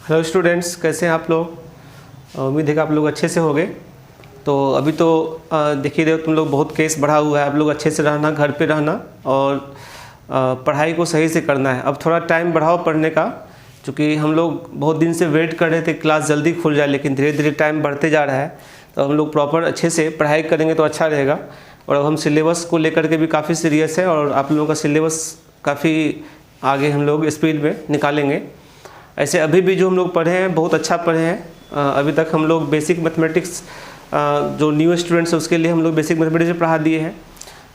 Hello students, कैसे हैं आप लोग। उम्मीद है कि आप लोग अच्छे से होंगे। तो अभी तो देखिए रहे हो तुम लोग, बहुत केस बढ़ा हुआ है। आप लोग अच्छे से रहना, घर पे रहना और पढ़ाई को सही से करना है। अब थोड़ा टाइम बढ़ाओ पढ़ने का, क्योंकि हम लोग बहुत दिन से वेट कर रहे थे क्लास जल्दी खुल जाए, लेकिन धीरे धीरे टाइम बढ़ते जा रहा है। तो हम लोग प्रॉपर अच्छे से पढ़ाई करेंगे तो अच्छा रहेगा। और अब हम सिलेबस को लेकर के भी काफ़ी सीरियस है और आप लोगों का सिलेबस काफ़ी आगे हम लोग स्पीड में निकालेंगे। ऐसे अभी भी जो हम लोग पढ़े हैं बहुत अच्छा पढ़े हैं। अभी तक हम लोग बेसिक मैथमेटिक्स, जो न्यू स्टूडेंट्स हैं उसके लिए हम लोग बेसिक मैथमेटिक्स पढ़ा दिए हैं।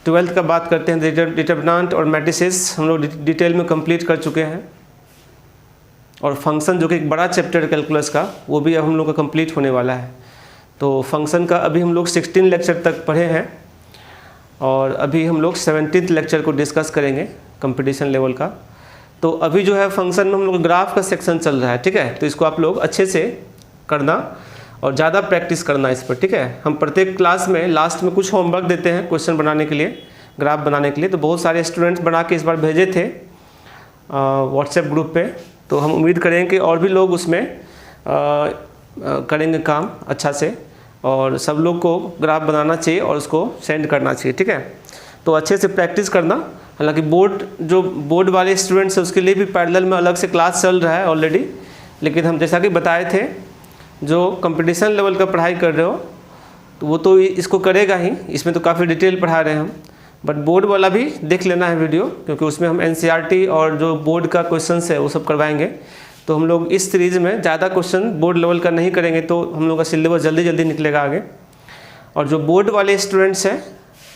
12th का बात करते हैं, डिटरमिनेंट और मैट्रिसेस हम लोग डिटेल में कंप्लीट कर चुके हैं। और फंक्शन जो कि एक बड़ा चैप्टर है कैलकुलस का, वो भी अब हम लोग का कंप्लीट होने वाला है। तो फंक्शन का अभी हम लोग 16 लेक्चर तक पढ़े हैं और अभी हम लोग 17th लेक्चर को डिस्कस करेंगे कंपटीशन लेवल का। तो अभी जो है फंक्शन में हम लोग ग्राफ का सेक्शन चल रहा है, ठीक है। तो इसको आप लोग अच्छे से करना और ज़्यादा प्रैक्टिस करना इस पर, ठीक है। हम प्रत्येक क्लास में लास्ट में कुछ होमवर्क देते हैं क्वेश्चन बनाने के लिए, ग्राफ बनाने के लिए। तो बहुत सारे स्टूडेंट्स बना के इस बार भेजे थे व्हाट्सएप ग्रुप पे। तो हम उम्मीद करें कि और भी लोग उसमें करेंगे काम अच्छा से, और सब लोग को ग्राफ बनाना चाहिए और उसको सेंड करना चाहिए, ठीक है। तो अच्छे से प्रैक्टिस करना। हालांकि बोर्ड वाले स्टूडेंट्स हैं उसके लिए भी पैरेलल में अलग से क्लास चल रहा है ऑलरेडी, लेकिन हम जैसा कि बताए थे जो कंपटीशन लेवल का पढ़ाई कर रहे हो तो वो तो इसको करेगा ही, इसमें तो काफ़ी डिटेल पढ़ा रहे हैं हम। बट बोर्ड वाला भी देख लेना है वीडियो, क्योंकि उसमें हम NCERT और जो बोर्ड का क्वेश्चन है वो सब करवाएंगे। तो हम लोग इस सीरीज़ में ज़्यादा क्वेश्चन बोर्ड लेवल का नहीं करेंगे, तो हम लोग का सिलेबस जल्दी जल्दी निकलेगा आगे। और जो बोर्ड वाले स्टूडेंट्स हैं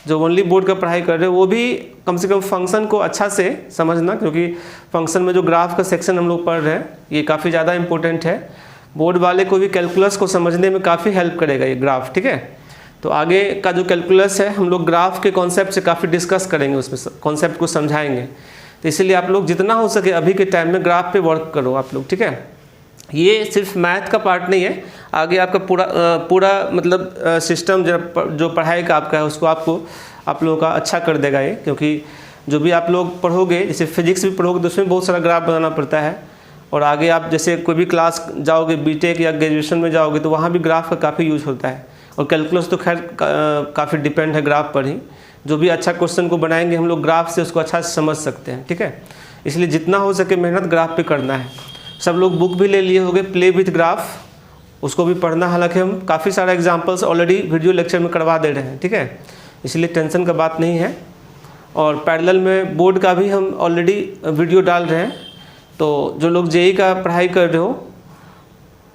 जो ओनली बोर्ड का पढ़ाई कर रहे हो, वो भी कम से कम फंक्शन को अच्छा से समझना, क्योंकि फंक्शन में जो ग्राफ का सेक्शन हम लोग पढ़ रहे हैं ये काफ़ी ज़्यादा इंपॉर्टेंट है। बोर्ड वाले को भी कैलकुलस को समझने में काफ़ी हेल्प करेगा ये ग्राफ, ठीक है। तो आगे का जो कैलकुलस है हम लोग ग्राफ के कॉन्सेप्ट से काफ़ी डिस्कस करेंगे, उसमें कॉन्सेप्ट को समझाएंगे। तो इसीलिए आप लोग जितना हो सके अभी के टाइम में ग्राफ पे वर्क करो आप लोग, ठीक है। ये सिर्फ मैथ का पार्ट नहीं है, आगे आपका पूरा मतलब सिस्टम जो पढ़ाई का आपका है उसको आप लोगों का अच्छा कर देगा ये। क्योंकि जो भी आप लोग पढ़ोगे, जैसे फिजिक्स भी पढ़ोगे तो उसमें बहुत सारा ग्राफ बनाना पड़ता है। और आगे आप जैसे कोई भी क्लास जाओगे, बीटेक या ग्रेजुएशन में जाओगे, तो वहाँ भी ग्राफ का काफ़ी यूज होता है। और कैलकुलस तो खैर काफ़ी डिपेंड है ग्राफ पर ही। जो भी अच्छा क्वेश्चन को बनाएंगे हम लोग ग्राफ से उसको अच्छा से समझ सकते हैं, ठीक है। इसलिए जितना हो सके मेहनत ग्राफ पे करना है। सब लोग बुक भी ले लिए होंगे प्ले विथ ग्राफ, उसको भी पढ़ना। हालांकि हम काफ़ी सारा एग्जांपल्स ऑलरेडी वीडियो लेक्चर में करवा दे रहे हैं, ठीक है, इसलिए टेंशन का बात नहीं है। और पैरेलल में बोर्ड का भी हम ऑलरेडी वीडियो डाल रहे हैं। तो जो लोग जेईई का पढ़ाई कर रहे हो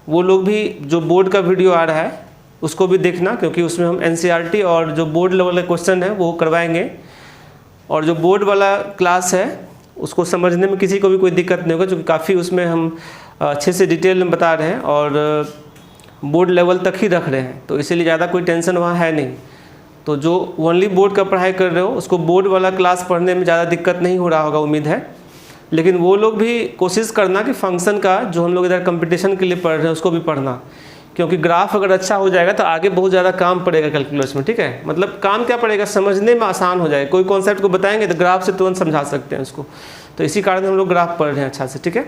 वो लोग भी जो बोर्ड का वीडियो आ रहा है उसको भी देखना, क्योंकि उसमें हम NCERT और जो बोर्ड लेवल का क्वेश्चन है वो करवाएंगे। और जो बोर्ड वाला क्लास है उसको समझने में किसी को भी कोई दिक्कत नहीं होगा, क्योंकि काफ़ी उसमें हम अच्छे से डिटेल में बता रहे हैं और बोर्ड लेवल तक ही रख रहे हैं। तो इसीलिए ज़्यादा कोई टेंशन वहाँ है नहीं। तो जो ओनली बोर्ड का पढ़ाई कर रहे हो उसको बोर्ड वाला क्लास पढ़ने में ज़्यादा दिक्कत नहीं हो रहा होगा, उम्मीद है। लेकिन वो लोग भी कोशिश करना कि फंक्शन का जो हम लोग इधर कंपटीशन के लिए पढ़ रहे हैं उसको भी पढ़ना, क्योंकि ग्राफ अगर अच्छा हो जाएगा तो आगे बहुत ज़्यादा काम पड़ेगा कैलकुलस में, ठीक है। मतलब काम क्या पड़ेगा, समझने में आसान हो जाएगा। कोई कॉन्सेप्ट को बताएंगे तो ग्राफ से तुरंत समझा सकते हैं उसको। तो इसी कारण हम लोग ग्राफ पढ़ रहे हैं अच्छा से, ठीक है।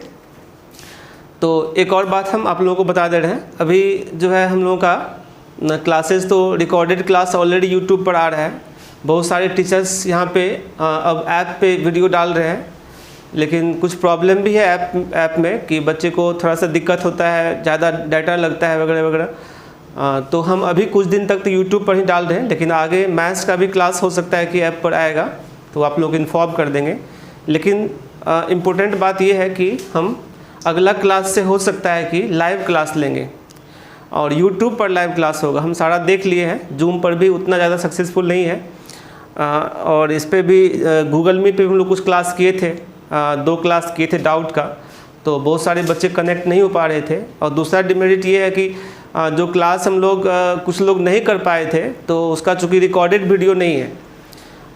तो एक और बात हम आप लोगों को बता दे रहे हैं, अभी जो है हम लोगों का क्लासेस तो रिकॉर्डेड क्लास ऑलरेडी यूट्यूब पर आ रहा है। बहुत सारे टीचर्स यहाँ पे अब ऐप पे वीडियो डाल रहे हैं, लेकिन कुछ प्रॉब्लम भी है ऐप में कि बच्चे को थोड़ा सा दिक्कत होता है, ज़्यादा डाटा लगता है वगैरह वगैरह। तो हम अभी कुछ दिन तक तो यूट्यूब पर ही डाल रहे हैं, लेकिन आगे मैथ्स का भी क्लास हो सकता है कि ऐप पर आएगा, तो आप लोग इन्फॉर्म कर देंगे। लेकिन इम्पोर्टेंट बात यह है कि हम अगला क्लास से हो सकता है कि लाइव क्लास लेंगे और यूट्यूब पर लाइव क्लास होगा। हम सारा देख लिए हैं, जूम पर भी उतना ज़्यादा सक्सेसफुल नहीं है। और इस पर भी गूगल मीट पे हम लोग कुछ क्लास किए थे, 2 क्लास किए थे डाउट का, तो बहुत सारे बच्चे कनेक्ट नहीं हो पा रहे थे। और दूसरा डिमेरिट ये है कि जो क्लास हम लोग कुछ लोग नहीं कर पाए थे, तो उसका चूँकि रिकॉर्डेड वीडियो नहीं है।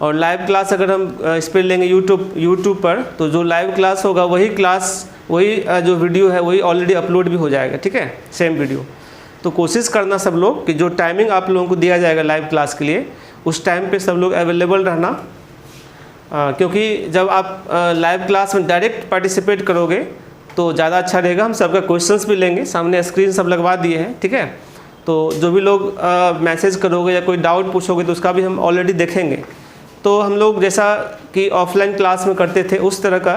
और लाइव क्लास अगर हम इस पर लेंगे यूट्यूब पर, तो जो लाइव क्लास होगा वही जो वीडियो है वही ऑलरेडी अपलोड भी हो जाएगा, ठीक है, सेम वीडियो। तो कोशिश करना सब लोग कि जो टाइमिंग आप लोगों को दिया जाएगा लाइव क्लास के लिए, उस टाइम पे सब लोग अवेलेबल रहना। क्योंकि जब आप लाइव क्लास में डायरेक्ट पार्टिसिपेट करोगे तो ज़्यादा अच्छा रहेगा। हम सबका क्वेश्चंस भी लेंगे, सामने स्क्रीन सब लगवा दिए हैं, ठीक है। तो जो भी लोग मैसेज करोगे या कोई डाउट पूछोगे तो उसका भी हम ऑलरेडी देखेंगे। तो हम लोग जैसा कि ऑफलाइन क्लास में करते थे उस तरह का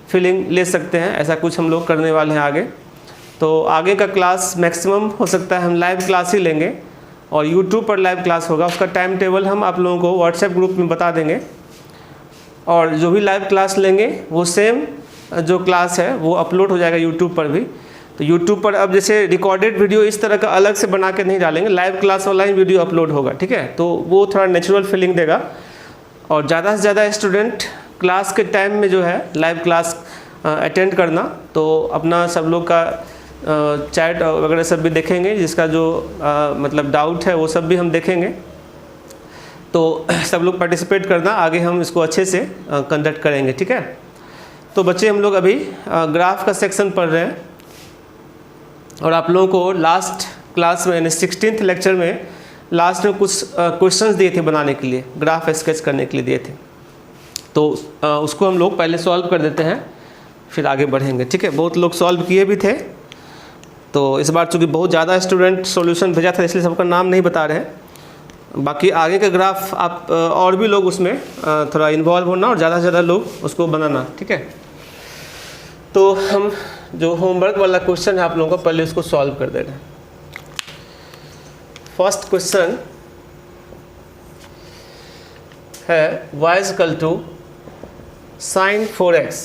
फीलिंग ले सकते हैं, ऐसा कुछ हम लोग करने वाले हैं आगे। तो आगे का क्लास मैक्सिमम हो सकता है हम लाइव क्लास ही लेंगे और यूट्यूब पर लाइव क्लास होगा। उसका टाइम टेबल हम आप लोगों को व्हाट्सएप ग्रुप में बता देंगे। और जो भी लाइव क्लास लेंगे वो सेम जो क्लास है वो अपलोड हो जाएगा यूट्यूब पर भी। तो यूट्यूब पर अब जैसे रिकॉर्डेड वीडियो इस तरह का अलग से बना के नहीं डालेंगे, लाइव क्लास वाला ही वीडियो अपलोड होगा, ठीक है। तो वो थोड़ा नेचुरल फीलिंग देगा और ज़्यादा से ज़्यादा स्टूडेंट क्लास के टाइम में जो है लाइव क्लास अटेंड करना। तो अपना सब लोग का चैट वगैरह सब भी देखेंगे, जिसका जो मतलब डाउट है वो सब भी हम देखेंगे। तो सब लोग पार्टिसिपेट करना, आगे हम इसको अच्छे से कंडक्ट करेंगे, ठीक है। तो बच्चे हम लोग अभी ग्राफ का सेक्शन पढ़ रहे हैं और आप लोगों को लास्ट क्लास में यानी 16th लेक्चर में लास्ट में कुछ क्वेश्चंस दिए थे बनाने के लिए, ग्राफ स्केच करने के लिए दिए थे। तो उसको हम लोग पहले सॉल्व कर देते हैं, फिर आगे बढ़ेंगे, ठीक है। बहुत लोग सॉल्व किए भी थे, तो इस बार चूँकि बहुत ज़्यादा स्टूडेंट सॉल्यूशन भेजा था इसलिए सबका नाम नहीं बता रहे हैं। बाकी आगे का ग्राफ आप और भी लोग उसमें थोड़ा इन्वॉल्व होना और ज़्यादा से ज़्यादा लोग उसको बनाना, ठीक है। तो हम जो होमवर्क वाला क्वेश्चन है आप लोगों को पहले उसको सॉल्व कर दे रहे हैं। फर्स्ट क्वेश्चन है y equal to sine 4x,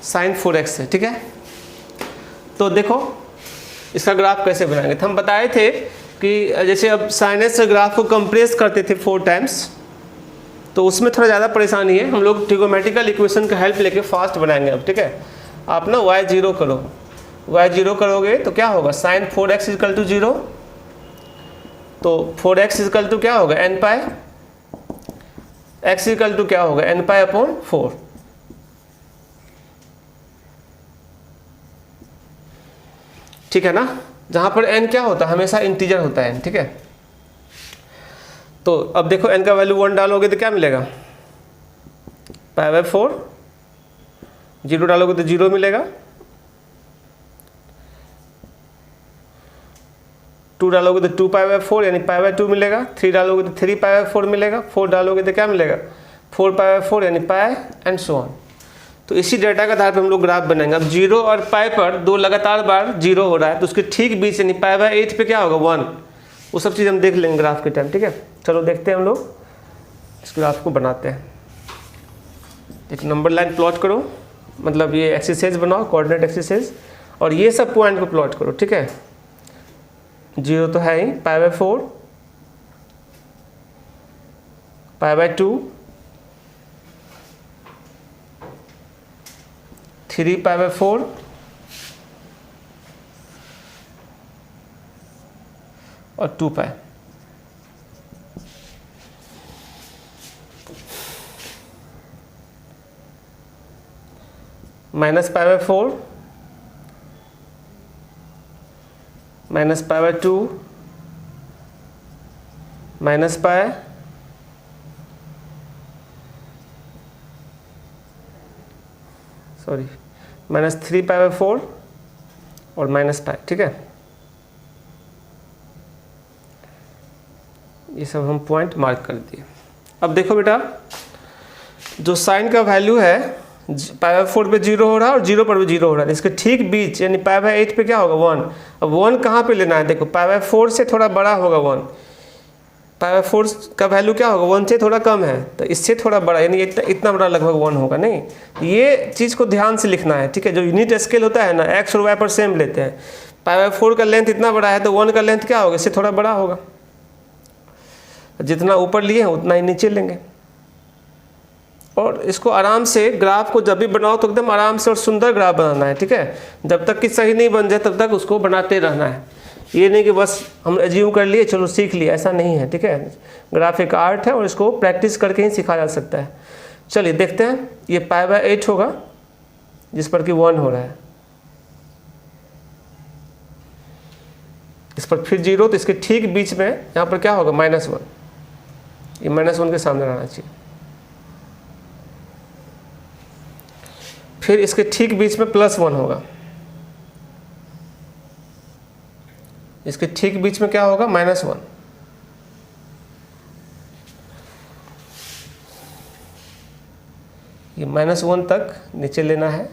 sine 4x है, ठीक है। तो देखो इसका ग्राफ कैसे बनाएंगे। तो हम बताए थे कि जैसे अब साइनस से ग्राफ को कंप्रेस करते थे 4 टाइम्स, तो उसमें थोड़ा ज़्यादा परेशानी है। हम लोग ट्रिगोमेट्रिकल इक्वेशन का हेल्प लेके फास्ट बनाएंगे अब, ठीक है। आप ना y0 करो, y0 करोगे तो क्या होगा, साइन 4x इक्वल टू 0। तो 4x इक्वल टू क्या होगा, n पाई, x इक्वल टू क्या होगा, n पाई अपॉन 4। ठीक है ना, जहाँ पर n क्या होता है, हमेशा इंटीजर होता है n, ठीक है। तो अब देखो n का वैल्यू 1 डालोगे तो क्या मिलेगा, पाई बाय 4, 0 डालोगे तो 0 मिलेगा, 2 डालोगे तो 2 पाई बाय 4 यानी पाई बाय 2 मिलेगा, 3 डालोगे तो 3 पाई बाय 4 मिलेगा, 4 डालोगे तो क्या मिलेगा, 4 पाई बाय 4 यानी पाई एंड सो ऑन। तो इसी डेटा के आधार पर हम लोग ग्राफ बनाएंगे। अब 0 और पाई पर 2 लगातार बार 0 हो रहा है, तो उसके ठीक बीच यानी पाई बाय 8 पे क्या होगा, 1। वो सब चीज़ हम देख लेंगे ग्राफ के टाइम, ठीक है। चलो देखते हैं हम लोग इस ग्राफ को बनाते हैं। एक नंबर लाइन प्लॉट करो, मतलब ये एक्सरसाइज बनाओ, कोऑर्डिनेट एक्सरसाइज, और ये सब पॉइंट को प्लॉट करो, ठीक है। 0 तो है ही, pi by 4, pi by 2, 3 pi by 4 और 2 pi. Minus pi by 4, minus pi by 2, minus pi, sorry minus 3 pi by 4 और माइनस पाई, ठीक है। ये सब हम पॉइंट मार्क कर दिए। अब देखो बेटा, जो साइन का वैल्यू है पाई बाय 4 पे 0 हो रहा है और 0 पर भी 0 हो रहा है, इसके ठीक बीच यानी पाई बाय 8 पे क्या होगा, 1। अब 1 कहाँ पे लेना है, देखो पाई बाय 4 से थोड़ा बड़ा होगा 1, पाई बाय 4 का वैल्यू क्या होगा, 1 से थोड़ा कम है, तो इससे थोड़ा बड़ा यानी इतना बड़ा लगभग 1 होगा। नहीं, ये चीज़ को ध्यान से लिखना है, ठीक है। जो यूनिट स्केल होता है ना, एक्स और वाई पर सेम लेते हैं। पाई बाय 4 का लेंथ इतना बड़ा है तो 1 का लेंथ क्या होगा, इससे थोड़ा बड़ा होगा। जितना ऊपर लिए हैं उतना ही नीचे लेंगे। और इसको आराम से ग्राफ को जब भी बनाओ तो एकदम आराम से और सुंदर ग्राफ बनाना है, ठीक है। जब तक कि सही नहीं बन जाए तब तक उसको बनाते रहना है। ये नहीं कि बस हम एज्यूम कर लिए चलो सीख लिए, ऐसा नहीं है, ठीक है। ग्राफ एक आर्ट है और इसको प्रैक्टिस करके ही सिखाया जा सकता है। चलिए देखते हैं, ये पाई बाय 8 होगा जिस पर कि 1 हो रहा है, इस पर फिर 0, तो इसके ठीक बीच में यहाँ पर क्या होगा, -1। ये -1 के सामने रहना चाहिए। फिर इसके ठीक बीच में +1 होगा, इसके ठीक बीच में क्या होगा, -1। ये -1 तक नीचे लेना है।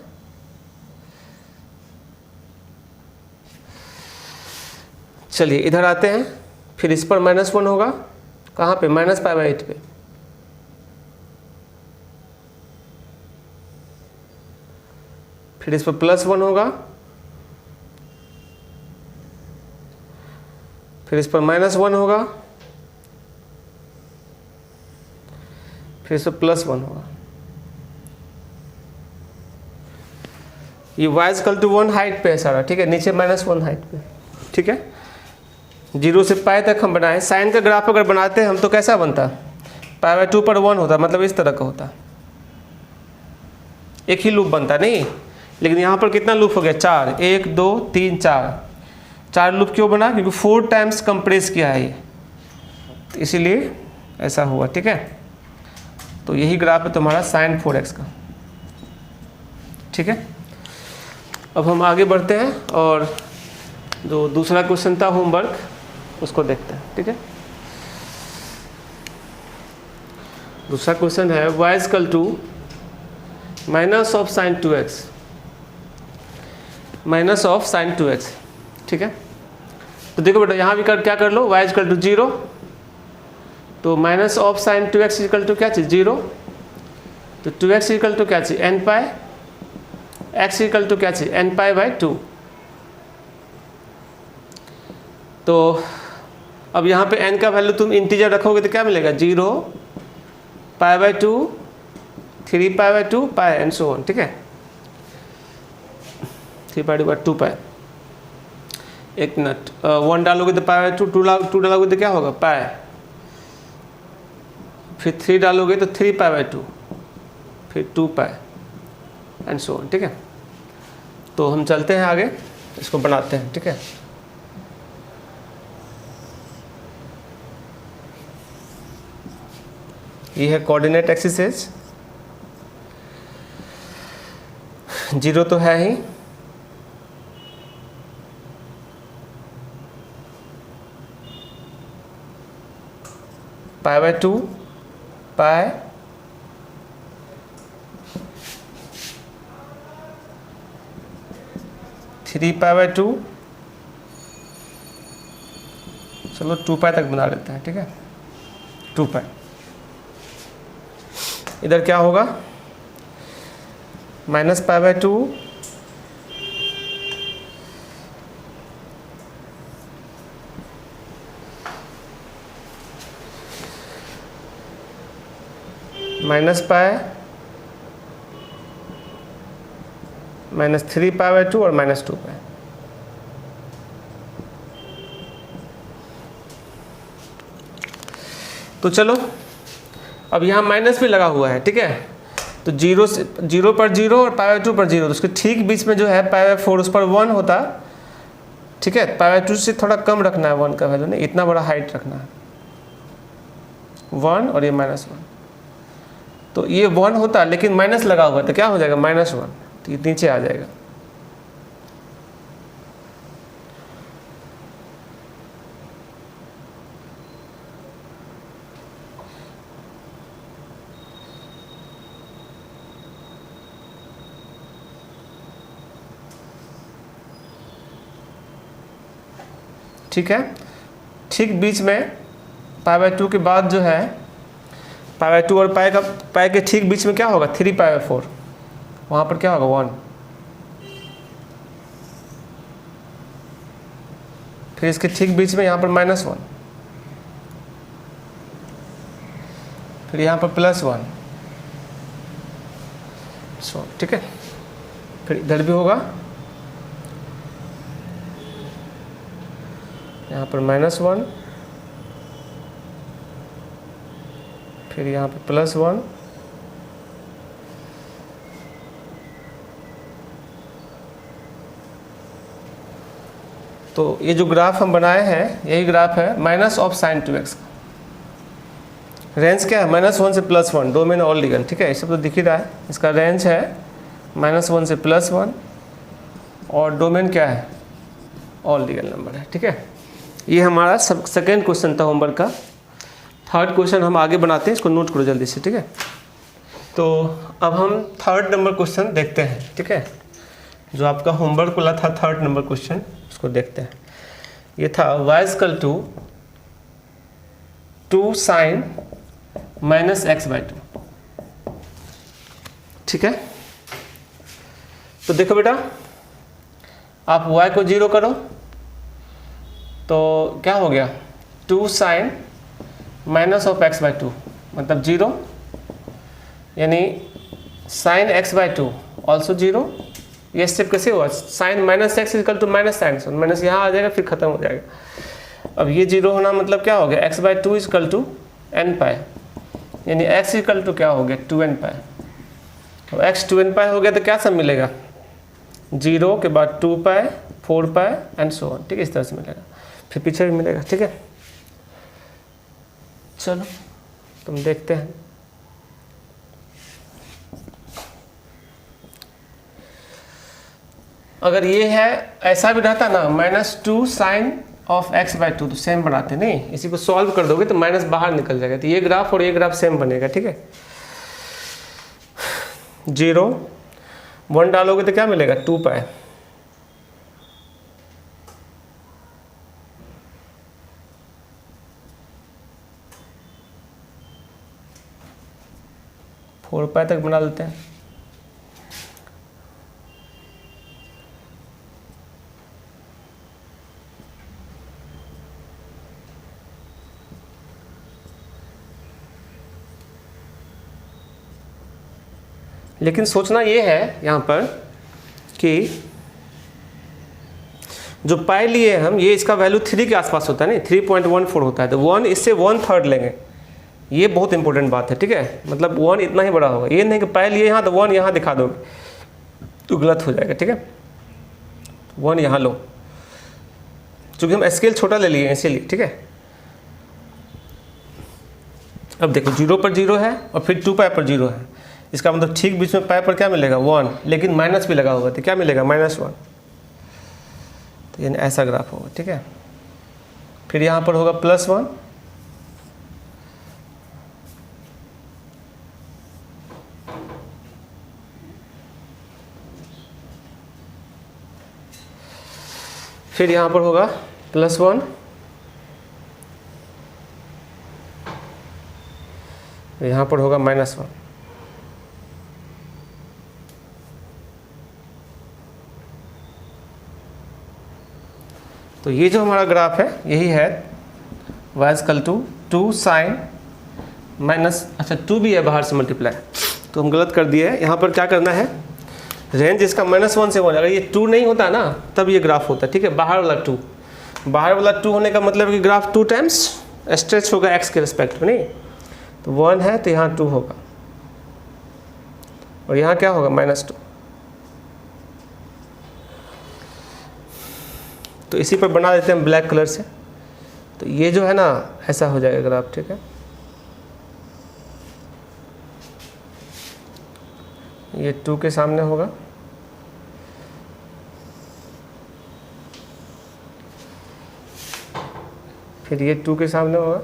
चलिए इधर आते हैं, फिर इस पर -1 होगा, कहाँ पे, -π/8 पे। फिर इस पर +1 होगा, फिर इस पर -1 होगा, फिर इस पर +1 होगा। ये y=1 हाइट पे है सारा, ठीक है, नीचे -1 हाइट पे, ठीक है। 0 से π तक हम बनाए। साइन का ग्राफ अगर बनाते हैं हम तो कैसा बनता, π/2 पर 1 होता, मतलब इस तरह का होता, एक ही लूप बनता नहीं। लेकिन यहाँ पर कितना लूप हो गया, 4, 1 2 3 4 लूप क्यों बना, क्योंकि 4 टाइम्स कंप्रेस किया है ये, तो इसीलिए ऐसा हुआ, ठीक है। तो यही ग्राफ है तुम्हारा sin 4x का, ठीक है। अब हम आगे बढ़ते हैं और जो दूसरा क्वेश्चन था होमवर्क उसको देखते हैं, ठीक है। दूसरा क्वेश्चन है y=- sin 2x, -sin 2x, ठीक है। तो देखो बेटा यहाँ भी क्या कर लो, y=0, तो -sin 2x = क्या चीज़, 0, तो 2x = क्या चीज़, nπ, x = क्या चीज़, nπ/2। तो अब यहाँ पे n का वैल्यू तुम इंटीजर रखोगे तो क्या मिलेगा, 0, π/2, 3π/2, π एंड सो ऑन, ठीक है, 3π/2π। एक मिनट, 1 डालोगे तो π/2, 2 डालोगे तो क्या होगा, π, फिर 3 डालोगे तो 3π/2, फिर 2π एंड सो ऑन, ठीक है। तो हम चलते हैं आगे, इसको बनाते हैं, ठीक है। ये है कोऑर्डिनेट एक्सिस, 0 तो है ही, π/2, π, 3π/2, चलो 2π तक बना लेते हैं, ठीक है, 2π। इधर क्या होगा, -π/2, -π, -3π/2 और -2π। तो चलो अब यहाँ माइनस भी लगा हुआ है, ठीक है। तो 0 पर 0 और π/2 पर 0, तो उसके ठीक बीच में जो है π/4 उस पर 1 होता, ठीक है। π/2 से थोड़ा कम रखना है 1 का वैल्यू, नहीं इतना बड़ा हाइट रखना है, 1 और ये -1। तो ये 1 होता लेकिन माइनस लगा हुआ है तो क्या हो जाएगा, -1, तो ये नीचे आ जाएगा। ठीक है, ठीक बीच में π/2 के बाद जो है π/2 और π के ठीक बीच में क्या होगा, 3π/4, वहाँ पर क्या होगा 1, फिर इसके ठीक बीच में यहाँ पर -1, फिर यहाँ पर +1, ठीक है। फिर इधर भी होगा, यहाँ पर -1, फिर यहाँ पर +1, तो ये जो ग्राफ हम बनाए हैं यही ग्राफ है -sin 2x का। रेंज क्या है, -1 से +1, 2 मैंने और लिखा, ठीक है, ये सब तो दिख ही रहा है। इसका रेंज है -1 से +1, और डोमेन क्या है, ऑल रियल नंबर है। ठीक है, ये हमारा सेकेंड क्वेश्चन था होमवर्क का। थर्ड क्वेश्चन हम आगे बनाते हैं, इसको नोट करो जल्दी से। ठीक है, तो अब हम थर्ड नंबर क्वेश्चन देखते हैं। ठीक है, जो आपका होमवर्क वाला था थर्ड नंबर क्वेश्चन, उसको देखते हैं। ये था y equal to 2 sin -x/2। ठीक है, तो देखो बेटा, आप y को 0 करो तो क्या हो गया, 2 sin -x/2 मतलब 0, यानी sin x/2 ऑल्सो 0। ये स्टेप कैसे हुआ, sin -x equal to -sin, minus यहाँ आ जाएगा फिर खत्म हो जाएगा। अब ये 0 होना मतलब क्या हो गया, x/2 इक्वल टू n π, यानी x इक्वल टू क्या हो गया 2n π। अब x 2n π हो गया तो क्या सब मिलेगा, 0 के बाद 2π 4π एंड सो ऑन। ठीक है, इस तरह से मिलेगा, फिर पीछे भी मिलेगा। ठीक है, चलो तुम देखते हैं। अगर ये है ऐसा भी रहता ना, -2 sin ऑफ x/2, तो सेम बनाते नहीं, इसी को सॉल्व कर दोगे तो माइनस बाहर निकल जाएगा, तो ये ग्राफ और ये ग्राफ सेम बनेगा। ठीक है, 0 1 डालोगे तो क्या मिलेगा 2π, फोर पाई तक बना देते हैं। लेकिन सोचना ये है यहाँ पर कि जो पाई लिए हम, ये इसका वैल्यू 3 के आसपास होता है, नहीं 3.14 होता है, तो 1 इससे 1/3 लेंगे। ये बहुत इंपॉर्टेंट बात है। ठीक है, मतलब 1 इतना ही बड़ा होगा, ये नहीं कि पाई लिए यहाँ तो 1 यहाँ दिखा दोगे तो गलत हो जाएगा। ठीक है, 1 यहाँ लो, क्योंकि हम स्केल छोटा ले लिए इसीलिए। ठीक है, अब देखो 0 पर 0 है और फिर 2π पर 0 है, इसका मतलब ठीक बीच में पाई पर क्या मिलेगा 1, लेकिन माइनस भी लगा होगा तो क्या मिलेगा -1, तो यानी ऐसा ग्राफ होगा। ठीक है, फिर यहाँ पर होगा +1, फिर यहाँ पर होगा +1, यहाँ पर होगा -1। तो ये जो हमारा ग्राफ है यही है y equal to 2 sin minus, अच्छा 2 भी है बाहर से मल्टीप्लाई, तो हम गलत कर दिए हैं। यहाँ पर क्या करना है, रेंज इसका -1 से 1, अगर ये 2 नहीं होता ना तब ये ग्राफ होता। ठीक है, बाहर वाला 2, बाहर वाला 2 होने का मतलब कि ग्राफ 2 टाइम्स स्ट्रेच होगा x के रिस्पेक्ट में, नहीं तो 1 है तो यहाँ 2 होगा और यहाँ क्या होगा -2। तो इसी पर बना देते हैं ब्लैक कलर से, तो ये जो है ना ऐसा हो जाएगा ग्राफ। ठीक है, ये 2 के सामने होगा, फिर ये 2 के सामने होगा,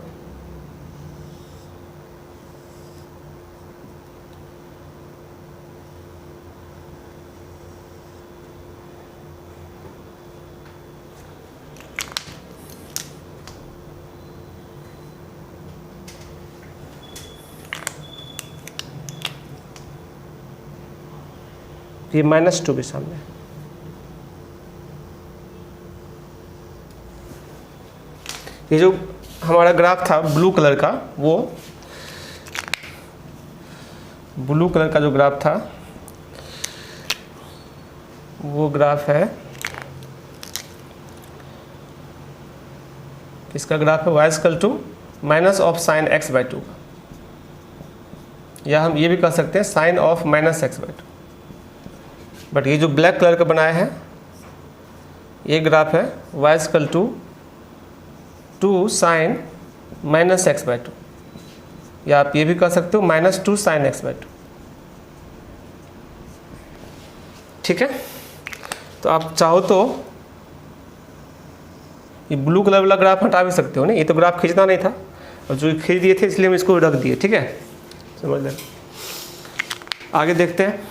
ये -2 के सामने। ये जो हमारा ग्राफ था ब्लू कलर का, वो ब्लू कलर का जो ग्राफ था वो ग्राफ है, इसका ग्राफ है y equal to minus of sine x/2, या हम ये भी कह सकते हैं साइन ऑफ -x/2। बट ये जो ब्लैक कलर का बनाया है ये ग्राफ है y equal to 2 sin -x/2, या आप ये भी कह सकते हो -2 sin x/2। ठीक है। तो आप चाहो तो ये ब्लू कलर वाला ग्राफ हटा भी सकते हो ना, ये तो ग्राफ खींचना नहीं था और जो खींच दिए थे इसलिए हम इसको रख दिए, ठीक है, समझ लेना। आगे देखते हैं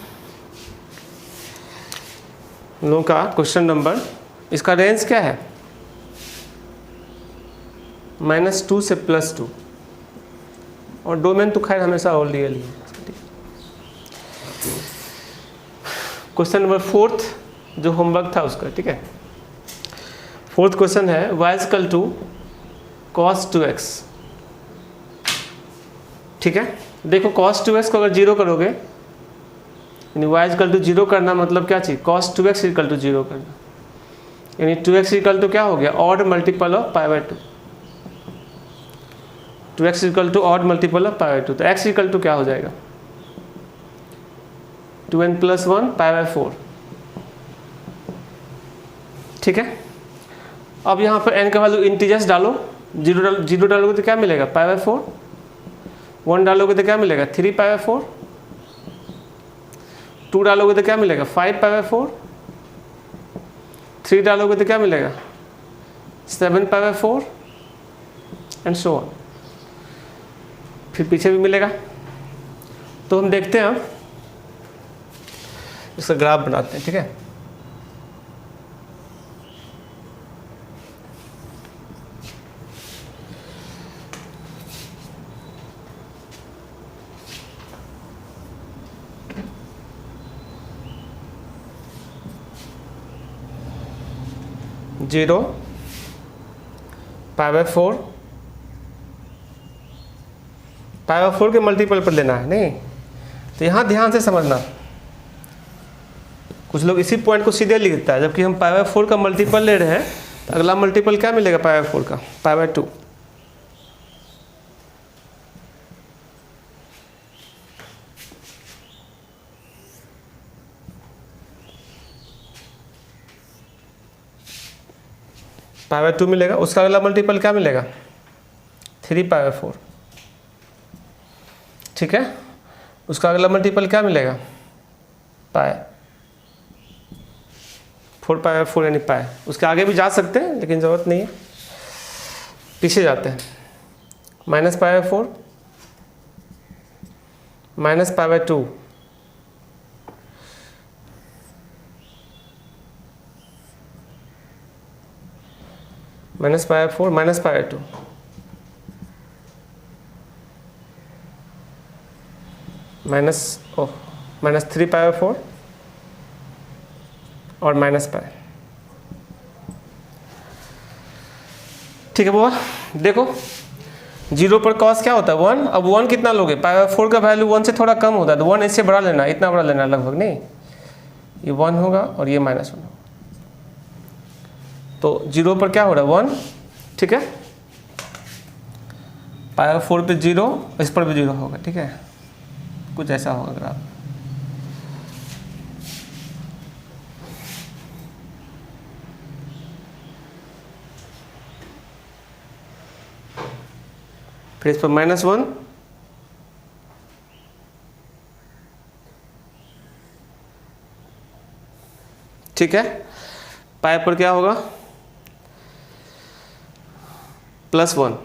लोगों का क्वेश्चन नंबर, इसका रेंज क्या है, -2 से +2 और डोमेन तो खैर हमेशा और रियल ही है। क्वेश्चन नंबर 4 जो होमवर्क था उसका, ठीक है। 4th क्वेश्चन है y = cos 2x, ठीक है। देखो cos 2x को अगर 0 करोगे, यानी y = 0 करना मतलब क्या चाहिए, cos 2x = 0 करना, यानी 2x = क्या हो गया, odd multiple of π/2, 2x = odd multiple of π/2, तो x = क्या हो जाएगा, 2n + 1 π/4, ठीक है। अब यहाँ पर n का वैल्यू इंटीजर्स डालो, 0 डालोगे तो क्या मिलेगा, π/4, 1 डालोगे तो क्या मिलेगा, 3 π/4, 2 डालोगे तो क्या मिलेगा, 5 π/4, 3 डालोगे तो क्या मिलेगा, 7 π/4 एंड सो ऑन, फिर पीछे भी मिलेगा। तो हम देखते हैं, इसका ग्राफ बनाते हैं, ठीक है। जीरो, π/4, π/4 के मल्टीपल पर लेना है, नहीं तो यहाँ ध्यान से समझना, कुछ लोग इसी पॉइंट को सीधे लिखता है, जबकि हम π/4 का मल्टीपल ले रहे हैं, तो अगला मल्टीपल क्या मिलेगा π/4 का, π/2, π/2 मिलेगा, उसका अगला मल्टीपल क्या मिलेगा, 3 π/4, ठीक है। उसका अगला मल्टीपल क्या मिलेगा, पाई, 4 π/4 यानी पाई। उसके आगे भी जा सकते हैं लेकिन ज़रूरत नहीं है, पीछे जाते हैं, -π/4 -π/2 -π/4 -π/2 -3 π/4 और -π, ठीक है बुआ। देखो 0 पर कॉस क्या होता है 1, अब 1 कितना लोगे, π/4 का वैल्यू 1 से थोड़ा कम होता है, तो 1 इससे बड़ा लेना, इतना बड़ा लेना लगभग, नहीं ये 1 होगा और ये -1 होगा, तो 0 पर क्या हो रहा है 1, ठीक है। π/4 पे 0, इस पर भी 0 होगा, ठीक है, कुछ ऐसा होगा ग्राफ। फिर इस पर -1, ठीक है। पाई पर क्या होगा +1,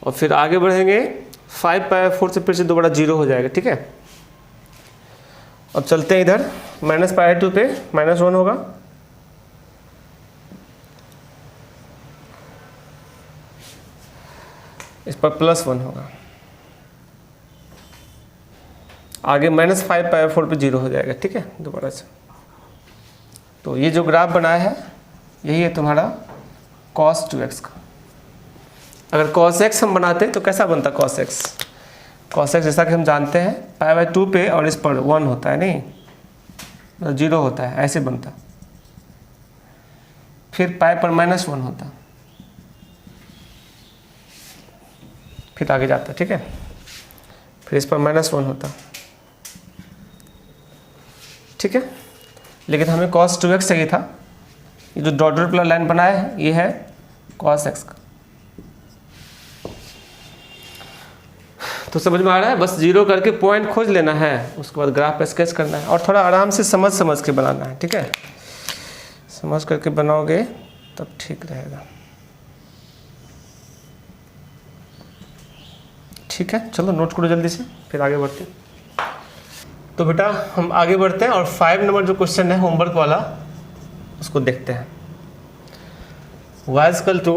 और फिर आगे बढ़ेंगे 5 π/4 से फिर से दोबारा 0 हो जाएगा, ठीक है। अब चलते हैं इधर, -π/2 पे -1 होगा, इस पर +1 होगा, आगे -5 π/4 पे 0 हो जाएगा, ठीक है, दोबारा से। तो ये जो ग्राफ बनाया है यही है तुम्हारा cos 2x का। अगर cos x हम बनाते तो कैसा बनता cos x, cos x जैसा कि हम जानते हैं π/2 पे और इस पर 1 होता है, नहीं 0 होता है, ऐसे बनता, फिर पाई पर -1 होता, फिर आगे जाता, ठीक है, फिर इस पर -1 होता, ठीक है। लेकिन हमें cos 2x चाहिए था, ये जो डॉटेड वाला लाइन बनाया है ये है cos x का। तो तो समझ में आ रहा है? बस जीरो करके पॉइंट खोज लेना है, उसके बाद ग्राफ पे स्केच करना है और थोड़ा आराम से समझ समझ के बनाना है, ठीक है? समझ करके बनाओगे तब ठीक रहेगा। ठीक है, चलो नोट करो जल्दी से, फिर आगे बढ़ते हैं। तो बेटा हम आगे बढ़ते हैं और 5 नंबर जो क्वेश्चन है होमवर्क वाला उसको देखते हैं। y equal to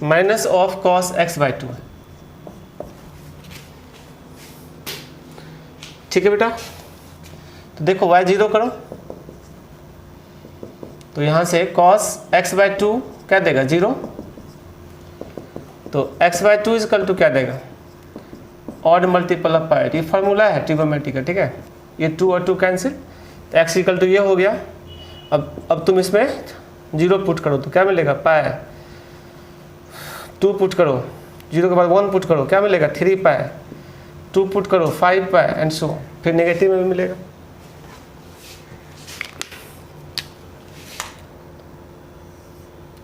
minus of cos x by 2 है। ठीक है बेटा, तो देखो y 0 करो तो यहाँ से cos x बाई 2 क्या देगा 0, तो x बाई 2 इक्वल टू क्या देगा ऑड मल्टीपल ऑफ पाई। ये फार्मूला है ट्रिग्नोमेट्री का, ठीक है? ये 2 और 2 कैंसिल, तो x इक्वल टू ये हो गया। अब तुम इसमें 0 पुट करो तो क्या मिलेगा पाई, 2 पुट करो 0 के बाद 1 पुट करो क्या मिलेगा 3 पाई, 2 पुट करो 5 पाई एंड सो, फिर नेगेटिव में भी मिलेगा।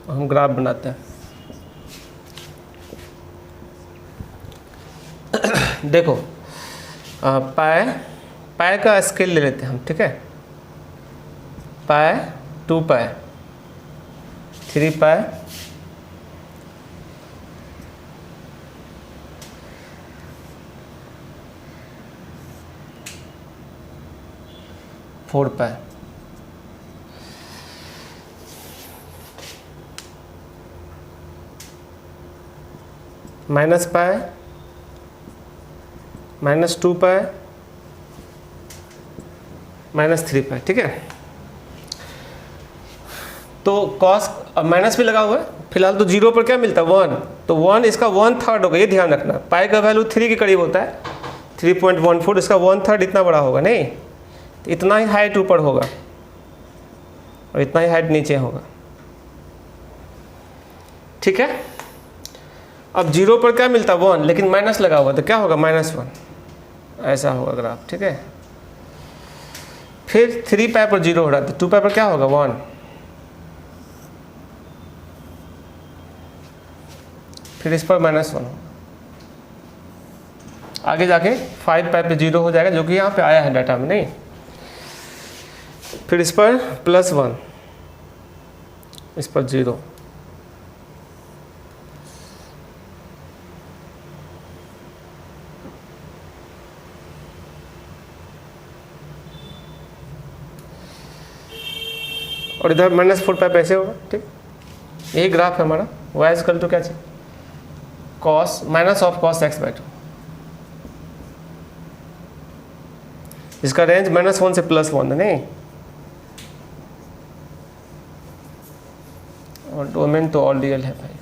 हम ग्राफ बनाते हैं। देखो पाई का स्केल ले लेते हैं हम, ठीक है? Pi 2 pi 3 pi 4 pi, minus pi minus 2 pi minus 3 pi, ठीक है? तो कॉस माइनस भी लगा हुआ है, फिलहाल तो 0 पर क्या मिलता है 1, तो 1 इसका 1/3 होगा, ये ध्यान रखना। पाई का वैल्यू 3 के करीब होता है 3.14, इसका 1/3 इतना बड़ा होगा नहीं, तो इतना ही हाइट ऊपर होगा और इतना ही हाइट नीचे होगा, ठीक है? अब 0 पर क्या मिलता है 1, लेकिन माइनस लगा हुआ तो क्या होगा -1, ऐसा होगा ग्राफ, ठीक है? फिर 3 पाई पर 0 हो रहा है तो 2 पाई पर क्या होगा 1, फिर इस पर -1 होगा, आगे जाके 5 पाई पे 0 हो जाएगा जो कि यहाँ पे आया है डाटा में नहीं, फिर इस पर +1, इस पर 0, और इधर -4 पाई ऐसे होगा, ठीक? यही ग्राफ है हमारा। y इक्वल टू क्या चाहिए cos minus of cos x by 2, इसका रेंज -1 से +1 है नहीं, और डोमेन तो ऑल रियल है भाई।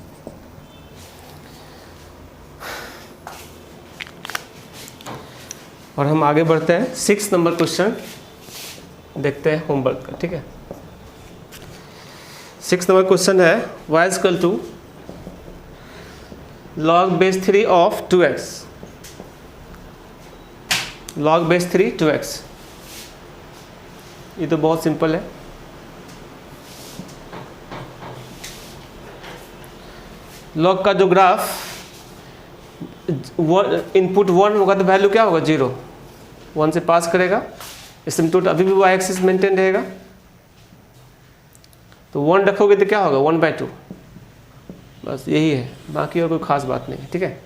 और हम आगे बढ़ते हैं 6 नंबर क्वेश्चन देखते हैं होमवर्क का, ठीक है? 6 नंबर क्वेश्चन है y equal to log base 3 of 2x, log base 3 2x। ये तो बहुत सिंपल है। log का जो ग्राफ इनपुट 1 होगा तो वैल्यू क्या होगा 0, 1 से पास करेगा, एसिम्पटोट अभी भी y एक्सिस मेंटेन रहेगा, तो 1 रखोगे तो क्या होगा 1/2, बस यही है, बाकी और कोई खास बात नहीं है, ठीक है?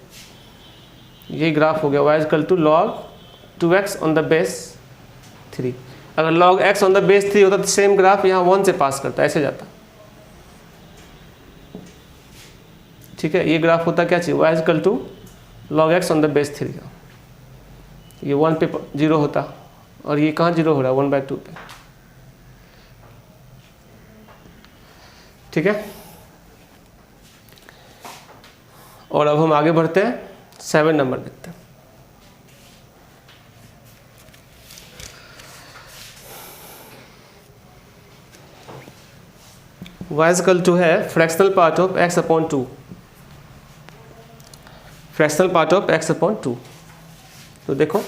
यही ग्राफ हो गया y equal to log 2x on the base 3। अगर log x on the base 3 होता तो सेम ग्राफ यहाँ 1 से पास करता, ऐसे जाता, ठीक है? ये ग्राफ होता क्या चाहिए y equal to log x on the base 3 का, ये 1 पे 0 होता और ये कहाँ 0 हो रहा है 1/2 पे, ठीक है? और अब हम आगे बढ़ते हैं 7 नंबर देखते हैं। y इक्वल टू है fractional part of x/2, fractional part of x/2। तो देखो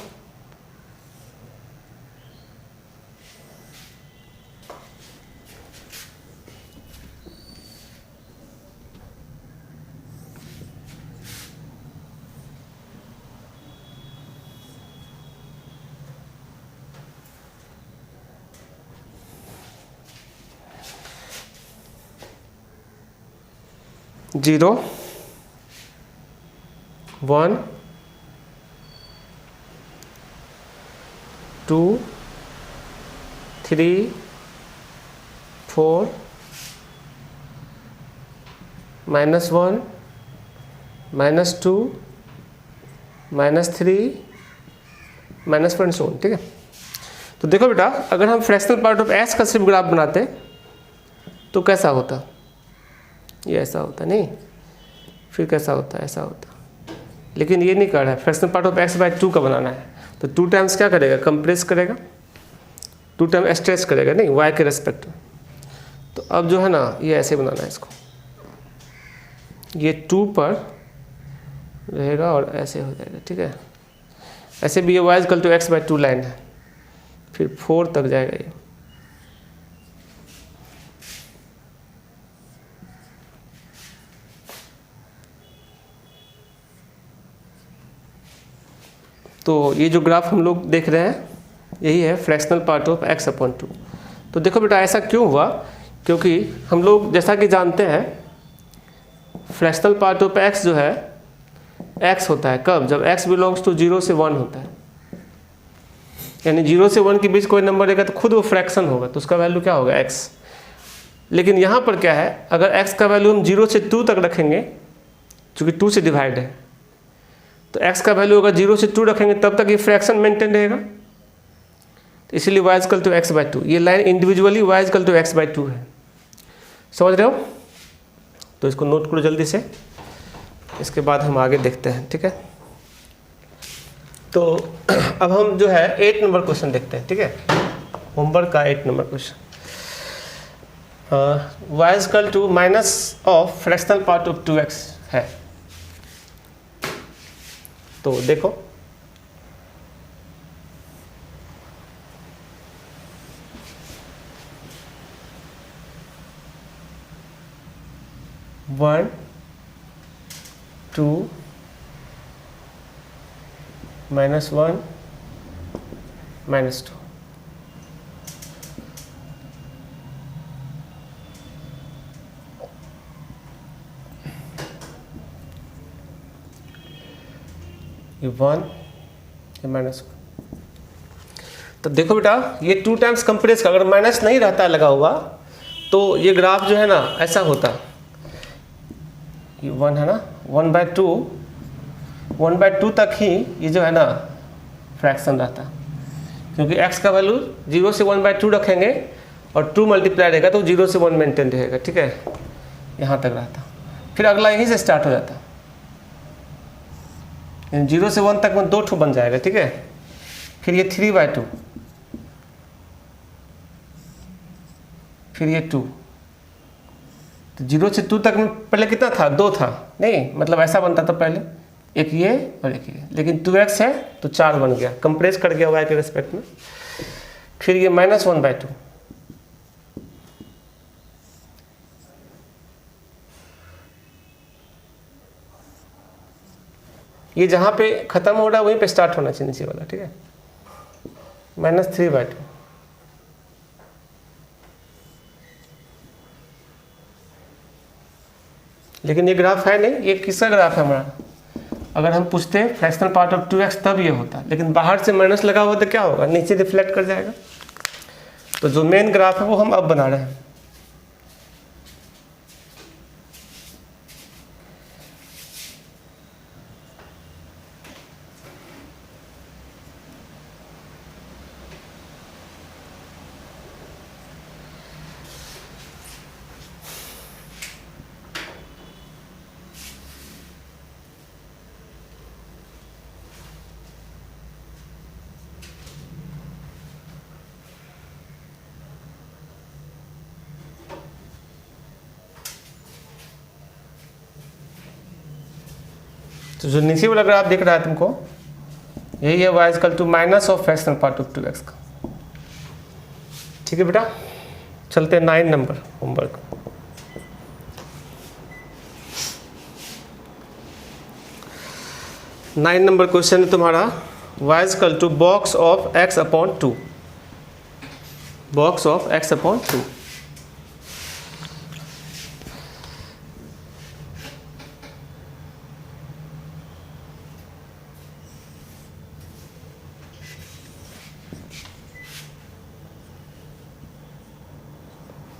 0 1 2 3 4 -1 -2 -3 -1 सो, ठीक है। तो देखो बेटा, अगर हम फ्रैक्शनल पार्ट ऑफ एक्स का सिर्फ ग्राफ बनाते तो कैसा होता, ये ऐसा होता, नहीं फिर कैसा होता, ऐसा होता, लेकिन ये नहीं कर रहा है, fractional part of x by 2 का बनाना है। तो 2 टाइम्स क्या करेगा, कंप्रेस करेगा, 2 टाइम स्ट्रेच करेगा, नहीं y के रेस्पेक्ट में। तो अब जो है ना, ये ऐसे बनाना है इसको, ये 2 पर रहेगा और ऐसे हो जाएगा, ठीक है। ऐसे भी ये y equal to x by 2 line है, फिर 4 तक जाएगा ये। तो ये जो ग्राफ हम लोग देख रहे हैं, यही है fractional part of x upon 2। तो देखो बेटा, ऐसा क्यों हुआ, क्योंकि हम लोग जैसा कि जानते हैं फ्रैक्शनल पार्ट ऑफ x जो है x होता है कब, जब x बिलोंग्स टू 0 से 1 होता है, यानी 0 से 1 के बीच कोई नंबर रहेगा तो खुद वो फ्रैक्शन होगा, तो उसका वैल्यू क्या होगा, x। लेकिन यहाँ पर क्या है, अगर x का वैल्यू हम 0 से 2 तक रखेंगे, चूँकि 2 से डिवाइड है, तो x का वैल्यू अगर 0 से 2 रखेंगे तब तक ये फ्रैक्शन मेंटेन रहेगा, तो इसीलिए y equal to x by 2। ये line individually y equal to x by 2 है, समझ रहे हो। तो इसको नोट करो जल्दी से, इसके बाद हम आगे देखते हैं, ठीक है। तो अब हम जो है 8 नंबर क्वेश्चन देखते हैं, ठीक है, होमवर्क का 8 नंबर question. y equal to minus of fractional part of 2x है। तो देखो, वन 2 -1 -2, ये 1 ये -1। तो देखो बेटा, ये 2 टाइम्स कंप्रेस का, अगर माइनस नहीं रहता लगा हुआ तो ये ग्राफ जो है ना ऐसा होता, ये 1 है ना, 1/2 तक ही ये जो है ना फ्रैक्शन रहता, क्योंकि x का वैल्यू 0 से 1/2 रखेंगे और 2 मल्टीप्लाई रहेगा तो 0 से 1 मेंटेन रहेगा, ठीक है, यहाँ तक रहता। फिर अगला यहीं से स्टार्ट हो जाता, 0 से 1 तक में 2 ठो बन जाएगा, ठीक है। फिर ये 3/2, फिर ये 2, तो 0 से 2 तक में पहले कितना था, 2 था, नहीं मतलब ऐसा बनता था पहले, एक ये और एक ये, लेकिन 2x है तो 4 बन गया, कंप्रेस कर गया y के रेस्पेक्ट में। फिर ये -1/2, ये जहाँ पे खत्म हो रहा है वहीं पे स्टार्ट होना चाहिए नीचे वाला, ठीक है, -3/2। लेकिन ये ग्राफ है नहीं, ये किसका ग्राफ है हमारा। अगर हम पूछते फ्रैक्शनल पार्ट ऑफ 2x तब ये होता, लेकिन बाहर से माइनस लगा हुआ तो क्या होगा, नीचे रिफ्लेक्ट कर जाएगा। तो जो मेन ग्राफ है वो हम अब बना रहे हैं। तो जो नीचे वाला ग्राफ दिख रहा है तुमको, यही है y equal to minus of fractional part of 2x का, ठीक है बेटा। चलते हैं 9 नंबर होमवर्क। नाइन नंबर क्वेश्चन है तुम्हारा, y equal to box of x upon 2, box of x upon 2।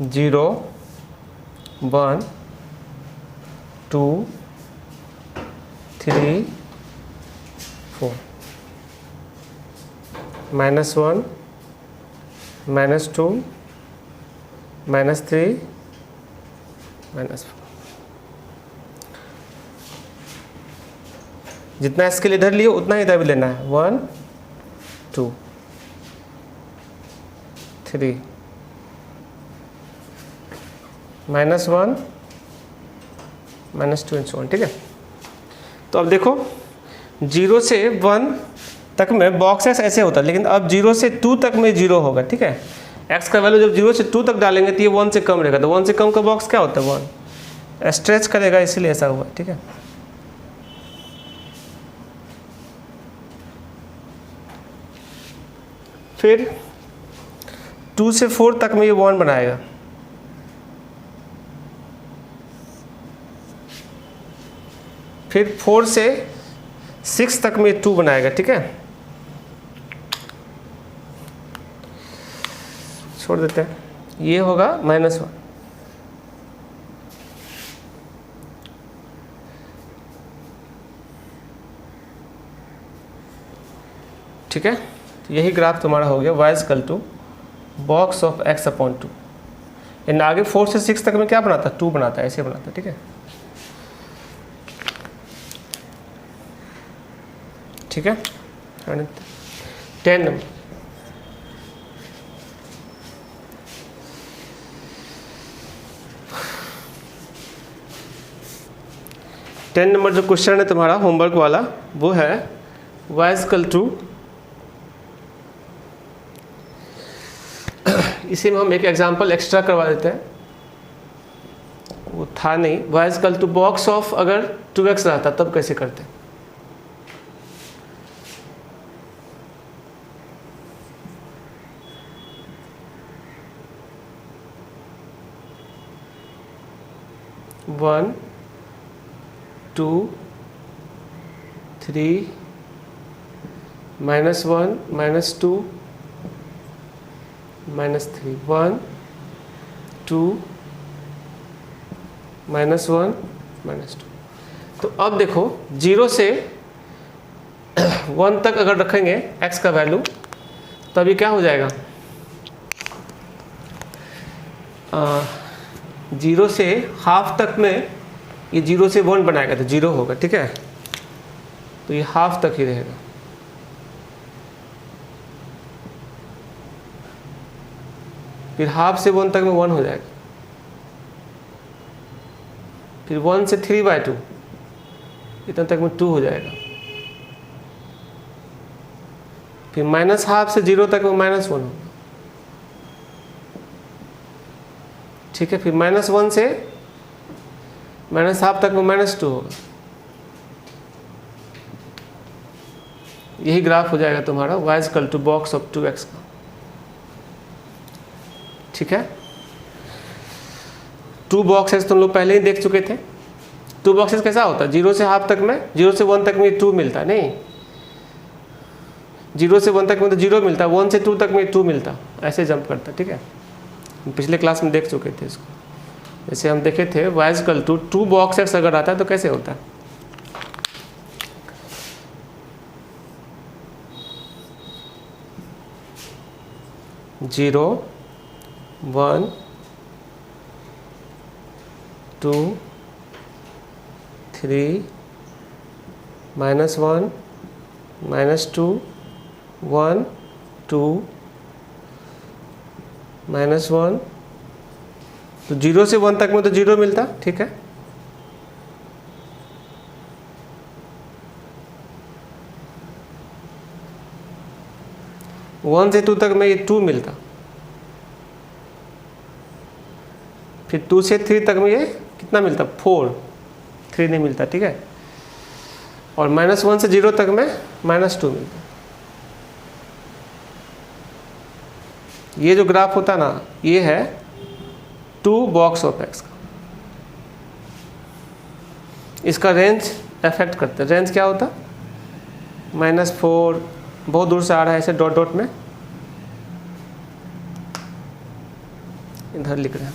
0 1 2 3 4 -1 -2 -3 -4। जितना इसके लिए इधर लिए उतना ही इधर भी लेना है। 1 2 3 -1 -2 एंड सो ऑन। ठीक है, तो अब देखो 0 से 1 तक में बॉक्स एक्स ऐसे होता है, लेकिन अब 0 से 2 तक में 0 होगा। ठीक है, एक्स का वैल्यू जब 0 से 2 तक डालेंगे तो ये 1 से कम रहेगा, तो 1 से कम का बॉक्स क्या होता है 1, स्ट्रेच करेगा, इसीलिए ऐसा हुआ। ठीक है, फिर 2 से 4 तक में ये 1 बनाएगा, फिर 4 से 6 तक में 2 बनाएगा। ठीक है, छोड़ देते हैं, ये होगा -1। ठीक है, तो यही ग्राफ तुम्हारा हो गया y equal to box of x upon 2। इन आगे 4 से 6 तक में क्या बनाता है 2 बनाता है, ऐसे बनाता है। ठीक है, ठीक है, 10 नंबर। जो क्वेश्चन है तुम्हारा होमवर्क वाला वो है y इक्वल टू, इसी में हम एक एग्जांपल एक्स्ट्रा करवा देते हैं, वो था नहीं। y equal to box of, अगर 2x रहता तब कैसे करते हैं। वन 2 3 -1 -2 -3 1 2 -1 -2। तो अब देखो 0 से 1 तक अगर रखेंगे x का वैल्यू, तब ये क्या हो जाएगा, 0 से हाफ तक में ये 0 से 1 बनाएगा तो 0 होगा। ठीक है, तो ये हाफ तक ही रहेगा। फिर हाफ से 1 तक में 1 हो जाएगा, फिर 1 से 3/2 इतना तक में 2 हो जाएगा, फिर -हाफ से 0 तक में -1 होगा। ठीक है, फिर -1 से -हाफ तक में -2 होगा। यही ग्राफ हो जाएगा तुम्हारा y equal to box of 2x का। ठीक है, 2 बॉक्सेस तुम लोग पहले ही देख चुके थे। 2 बॉक्सेस कैसा होता है, 0 से हाफ तक में, 0 से 1 तक में 2 मिलता है, नहीं 0 से 1 तक में तो 0 मिलता है, 1 से 2 तक में 2 मिलता, ऐसे जंप करता। ठीक है, पिछले क्लास में देख चुके थे इसको। जैसे हम देखे थे y equal to 2 box x अगर आता है तो कैसे होता है, जीरो 1 2 3 -1 -2 1 2 -1, तो 0 से 1 तक में तो 0 मिलता। ठीक है, वन से 2 तक में ये 2 मिलता, फिर 2 से 3 तक में ये कितना मिलता 4, 3 नहीं मिलता। ठीक है, और -1 से 0 तक में -2 मिलता। ये जो ग्राफ होता ना, ये है 2 बॉक्स ऑफ एक्स का। इसका रेंज अफेक्ट करता है। रेंज क्या होता, -4, बहुत दूर से आ रहा है ऐसे डॉट डॉट में, इधर लिख रहे हैं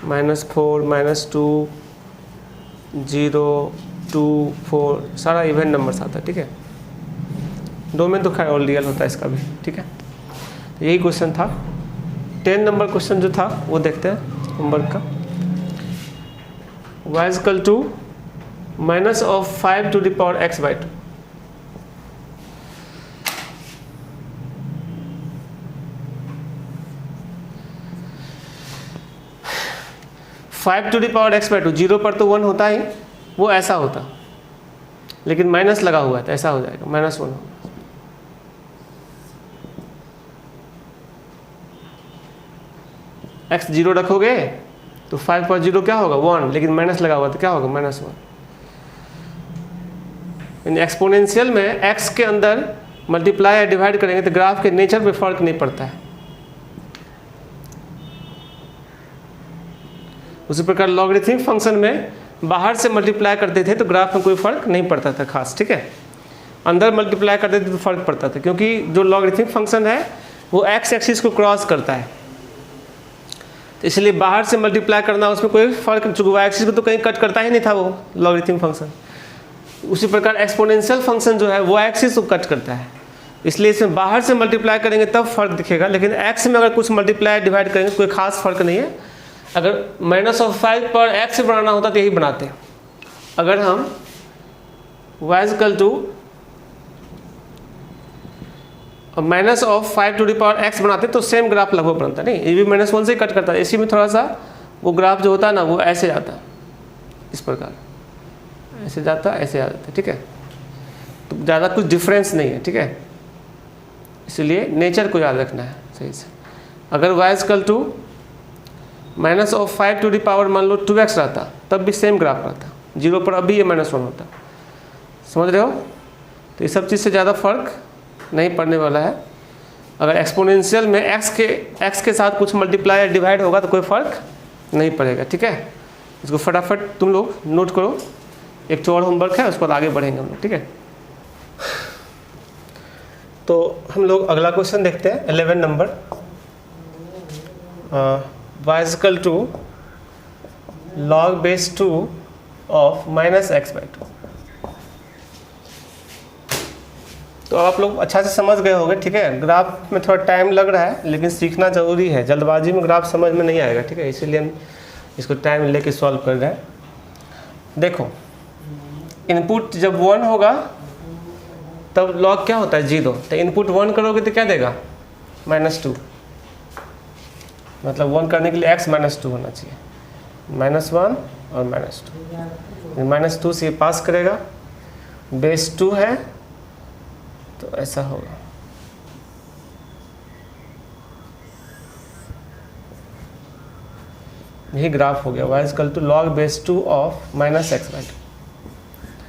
-4 -2 0 2 4 सारा इवेंट नंबर्स आता है, ठीक है। डोमेन तो खैर और रियल होता है इसका भी, ठीक है। तो यही क्वेश्चन था। 10 नंबर क्वेश्चन जो था वो देखते हैं होमवर्क का। y equal to minus of 5 to the power x/2। Five to the power x/2, 0 पर तो 1 होता ही, वो ऐसा होता, लेकिन माइनस लगा हुआ है तो ऐसा हो जाएगा -1 होगा। x 0 रखोगे तो 5 पर 0 क्या होगा 1, लेकिन माइनस लगा हुआ तो क्या होगा -1। इन एक्सपोनेंशियल में x के अंदर मल्टीप्लाई या डिवाइड करेंगे तो ग्राफ के नेचर पे फर्क नहीं पड़ता है। उसी प्रकार लॉगरिथमिक फंक्शन में बाहर से मल्टीप्लाई करते थे तो ग्राफ में कोई फर्क नहीं पड़ता था खास, ठीक है। अंदर मल्टीप्लाई करते थे तो फर्क पड़ता था, क्योंकि जो लॉगरिथमिक फंक्शन है वो x एक्सिस को क्रॉस करता है, तो इसलिए बाहर से मल्टीप्लाई करना उसमें कोई फर्क, चूँकि y एक्सिस को तो कहीं कट करता ही नहीं था वो लॉगरिथमिक फंक्शन। उसी प्रकार एक्सपोनेंशियल फंक्शन जो है वो एक्सिस को कट करता है, इसलिए इसमें बाहर से मल्टीप्लाई करेंगे तब फर्क दिखेगा, लेकिन x में अगर कुछ मल्टीप्लाई डिवाइड करेंगे कोई खास फर्क नहीं है। अगर -5 पर x बनाना होता तो यही बनाते। अगर हम y equal to -5 to the power x बनाते तो सेम ग्राफ लगभग बनता, नहीं ये भी -1 से कट करता है। इसी में थोड़ा सा वो ग्राफ जो होता है ना वो ऐसे जाता, इस प्रकार ऐसे जाता ऐसे आ जाता, ठीक है। तो ज़्यादा कुछ डिफरेंस नहीं है, ठीक है। इसलिए नेचर को याद रखना है सही से। अगर y equal to -5 to the power मान लो 2x रहता तब भी सेम ग्राफ रहता, 0 पर अभी ये -1 होता, समझ रहे हो। तो ये सब चीज़ से ज़्यादा फर्क नहीं पड़ने वाला है। अगर एक्सपोनेंशियल में x के साथ कुछ मल्टीप्लाई या डिवाइड होगा तो कोई फ़र्क नहीं पड़ेगा, ठीक है। इसको फटाफट तुम लोग नोट करो, एक तो और होमवर्क है, उस पर आगे बढ़ेंगे हम लोग, ठीक है। तो हम लोग अगला क्वेश्चन देखते हैं 11 नंबर। y equal to log base 2 of -x/2। तो आप लोग अच्छा से समझ गए होंगे, ठीक है। ग्राफ में थोड़ा टाइम लग रहा है, लेकिन सीखना ज़रूरी है, जल्दबाजी में ग्राफ समझ में नहीं आएगा, ठीक है। इसीलिए हम इसको टाइम लेके सॉल्व कर रहे हैं। देखो, इनपुट जब 1 होगा तब लॉग क्या होता है 0, तो इनपुट 1 करोगे तो क्या देगा -2, मतलब 1 करने के लिए x -2 होना चाहिए, -1 और -2, -2 से पास करेगा, बेस 2 है तो ऐसा होगा। यही ग्राफ हो गया y equal to log base 2 of -x/2।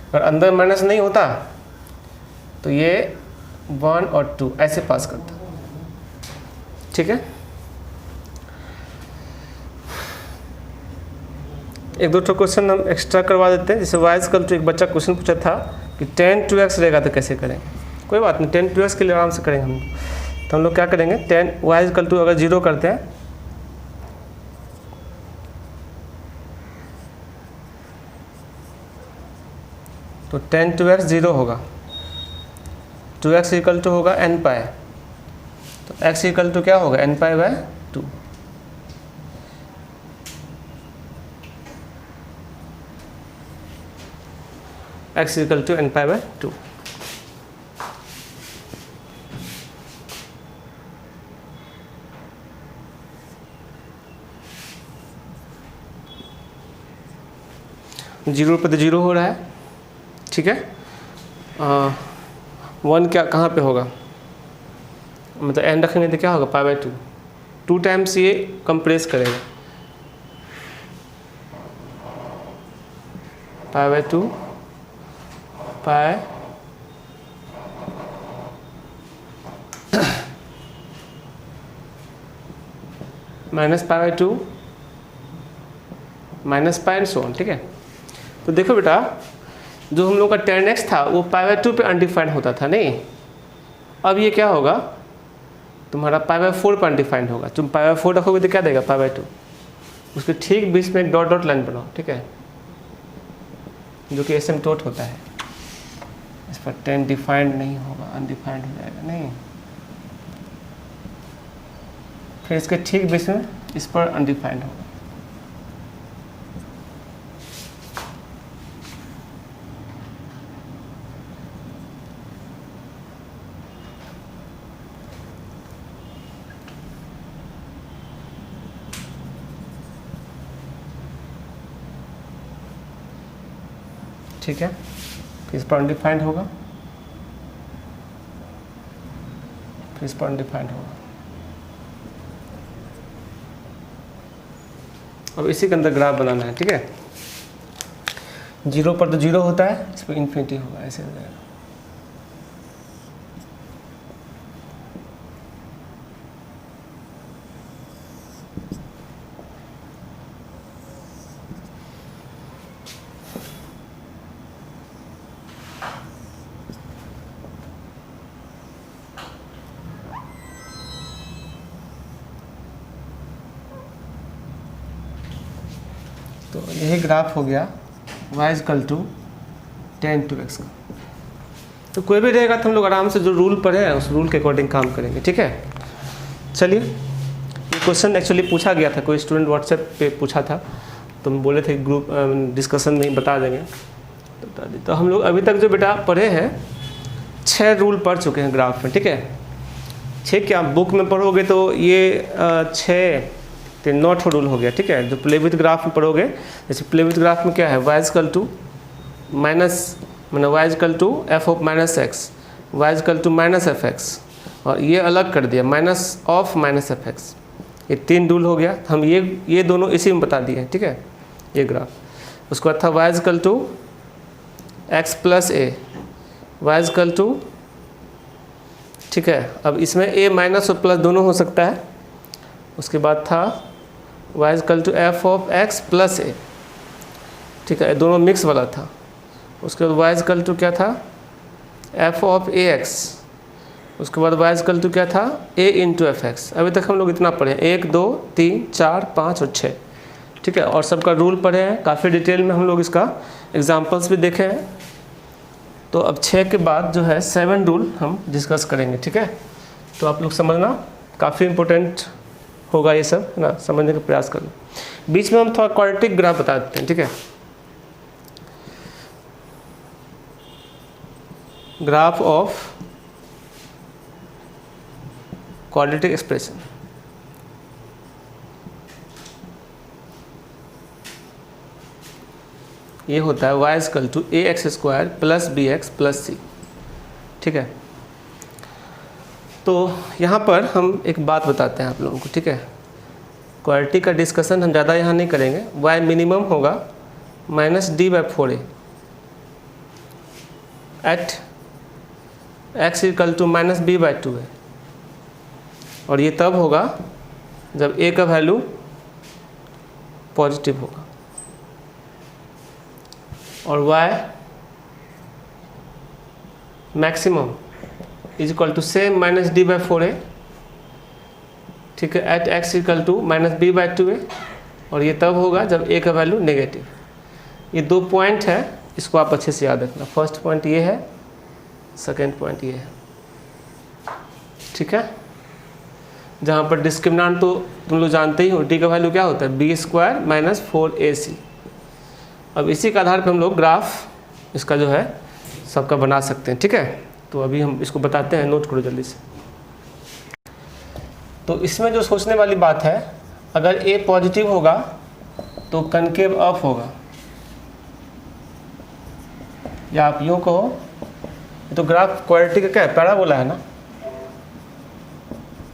अगर अंदर माइनस नहीं होता तो ये 1 और 2 ऐसे पास करता, ठीक है। एक दो क्वेश्चन हम एक्स्ट्रा करवा देते हैं। जैसे y इक्वल टू एक बच्चा क्वेश्चन पूछा था कि 10 2x रहेगा तो कैसे करेंगे। कोई बात नहीं, 10 2x के लिए आराम से करेंगे हम। तो हम लोग क्या करेंगे, 10 y इक्वल टू अगर 0 करते हैं तो 10 2x 0 होगा, 2x इक्वल टू होगा n पाई, तो x इक्वल टू क्या होगा n π/2। x equal to n π/2। Zero पे तो 0 हो रहा है, ठीक है। 1 क्या कहाँ पे होगा, मतलब n रखेंगे तो क्या होगा π/2, 2 टाइम्स ये कंप्रेस करेगा, π/2 पाई -π/2 -π एंड सो ऑन, ठीक है। तो देखो बेटा, जो हम लोग का tan x था वो π/2 पे अनडिफाइंड होता था, नहीं। अब ये क्या होगा तुम्हारा π/4 पर अनडिफाइंड होगा। तुम π/4 रखोगे तो क्या देगा π/2। उसके ठीक बीच में एक डॉट डॉट लाइन बनाओ, ठीक है, जो कि एसिम्प्टोट होता है। इस पर 10 डिफाइंड नहीं होगा, अनडिफाइंड हो जाएगा, नहीं। फिर इसके ठीक बीच में इस पर अनडिफाइंड होगा। ठीक है, फिर इस पर अनडिफाइंड होगा, फिर इस पर अनडिफाइंड होगा। अब इसी के अंदर ग्राफ बनाना है, ठीक है। 0 पर तो 0 होता है, इस पर इन्फिनिटी होगा, ऐसे हो जाएगा। तो यही ग्राफ हो गया y = 10x का। तो कोई भी रहेगा तो हम लोग आराम से जो रूल पढ़े हैं उस रूल के अकॉर्डिंग काम करेंगे, ठीक है। चलिए, ये क्वेश्चन एक्चुअली पूछा गया था, कोई स्टूडेंट व्हाट्सएप पे पूछा था, तो हम बोले थे ग्रुप डिस्कशन में ही बता देंगे, तो हम लोग अभी तक जो बेटा पढ़े हैं 6 रूल पढ़ चुके हैं ग्राफ में, ठीक है। 6 क्या, बुक में पढ़ोगे तो ये 6 नॉट रूल हो गया, ठीक है। जो प्ले विथ ग्राफ में पढ़ोगे, जैसे प्ले विथ ग्राफ में क्या है, y = माइनस, मैंने y = f of -x, y = -fx, और ये अलग कर दिया -(-fx). ये 3 रूल हो गया। हम ये दोनों इसी में बता दिए, ठीक है, ये ग्राफ। उसके बाद था y = x + a, y = ठीक है। अब इसमें a माइनस और प्लस दोनों हो सकता है। उसके बाद था y = f of x + a, ठीक है, दोनों मिक्स वाला था। उसके बाद y = क्या था, f ऑफ ax। उसके बाद y = क्या था, a × fx। अभी तक हम लोग इतना पढ़े, 1 2 3 4 5 और 6, ठीक है, और सबका रूल पढ़े हैं। काफ़ी डिटेल में हम लोग इसका एग्जाम्पल्स भी देखे हैं। तो अब 6 के बाद जो है 7 रूल हम डिस्कस करेंगे, ठीक है। तो आप लोग समझना, काफ़ी इम्पोर्टेंट होगा ये सब, है ना, समझने का प्रयास करना। बीच में हम थोड़ा क्वाड्रेटिक ग्राफ बता देते हैं, ठीक है। Graph of quadratic expression. ये होता है y = ax² + bx + c, ठीक है। तो यहाँ पर हम एक बात बताते हैं आप लोगों को, ठीक है। क्वाड्रेटिक का डिस्कशन हम ज़्यादा यहाँ नहीं करेंगे। y मिनिमम होगा -d/4a एट x = -b/2a, और ये तब होगा जब a का वैल्यू पॉजिटिव होगा, और y मैक्सिमम = सेम -d/4a, ठीक है, एट x = -b/2a, और ये तब होगा जब a का वैल्यू नेगेटिव। ये 2 पॉइंट है, इसको आप अच्छे से याद रखना। फर्स्ट पॉइंट ये है, सेकेंड पॉइंट ये है, ठीक है। जहाँ पर डिस्क्रिमिनेंट तो तुम लोग जानते ही हो, d का वैल्यू क्या होता है, b² - 4ac। अब इसी के आधार पर हम लोग ग्राफ इसका जो है सबका बना सकते हैं, ठीक है। तो अभी हम इसको बताते हैं, नोट करो जल्दी से। तो इसमें जो सोचने वाली बात है, अगर a पॉजिटिव होगा तो कनकेव अप होगा, या आप यूँ कहो तो ग्राफ क्वाड्रेटिक का क्या है, पैराबोला है ना,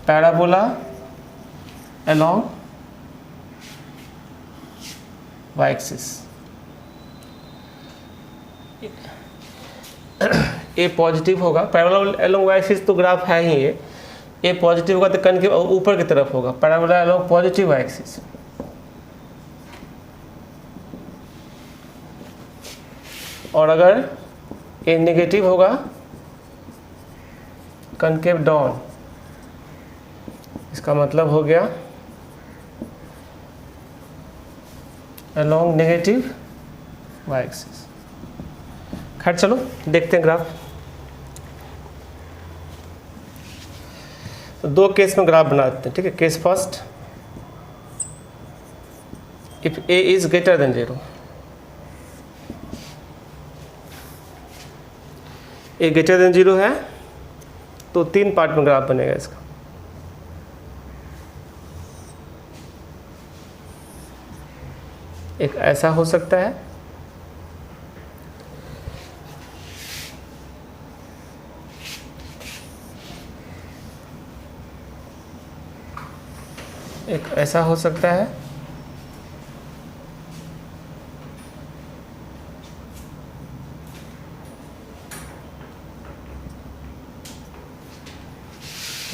पैराबोला अलोंग y एक्सिस। ए पॉजिटिव होगा, पैराबोला अलोंग y एक्सिस तो ग्राफ है ही ये। ए पॉजिटिव होगा तो कनकेव ऊपर की तरफ होगा, parabola along positive y axis. और अगर ए नेगेटिव होगा, कनकेव डाउन इसका मतलब हो गया along नेगेटिव y एक्सिस। खैर चलो देखते हैं ग्राफ। तो दो केस में ग्राफ बना देते हैं, ठीक है। Case first, if a is greater than 0, a greater than 0 है तो 3 पार्ट में ग्राफ बनेगा इसका। एक ऐसा हो सकता है, एक ऐसा हो सकता है,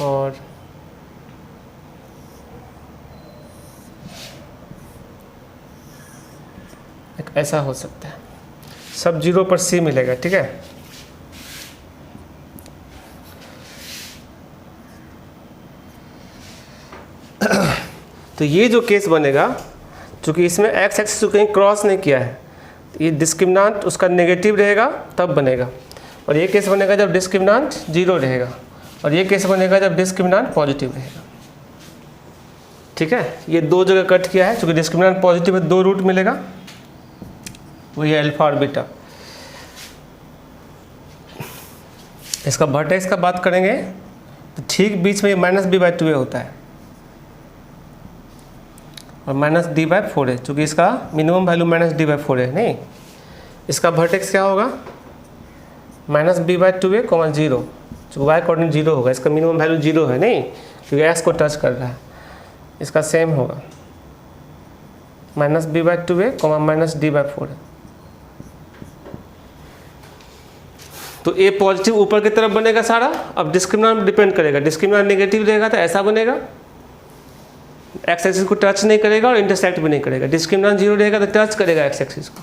और एक ऐसा हो सकता है। सब 0 पर C मिलेगा, ठीक है। तो ये जो केस बनेगा, चूँकि इसमें x एक्सिस को कहीं क्रॉस नहीं किया है, तो ये डिस्क्रिमिनेंट उसका नेगेटिव रहेगा तब बनेगा। और ये केस बनेगा जब डिस्क्रिमिनेंट 0 रहेगा, और ये केस बनेगा जब डिस्क्रिमिनेंट पॉजिटिव रहेगा, ठीक है। ये दो जगह कट किया है, चूँकि डिस्क्रिमिनेंट पॉजिटिव है 2 रूट मिलेगा, वही है अल्फा और बीटा। इसका वर्टेक्स का बात करेंगे तो ठीक बीच में ये -b/2a होता है और -d/4 है, चूँकि इसका मिनिमम वैल्यू -d/4 है। नहीं, इसका वर्टेक्स क्या होगा, -b/2a, 0, चूँकि y कोऑर्डिनेट 0 होगा, इसका मिनिमम वैल्यू 0 है, नहीं, क्योंकि x को टच कर रहा है। इसका सेम होगा -b/2a, -d/4 है। तो a पॉजिटिव ऊपर की तरफ बनेगा सारा। अब डिस्क्रिमिनेंट डिपेंड करेगा, डिस्क्रिमिनेंट नेगेटिव रहेगा तो ऐसा बनेगा, एक्स एक्सिस को टच नहीं करेगा और इंटरसेक्ट भी नहीं करेगा। डिस्क्रिमिनेंट 0 रहेगा तो टच करेगा एक्स एक्सिस को,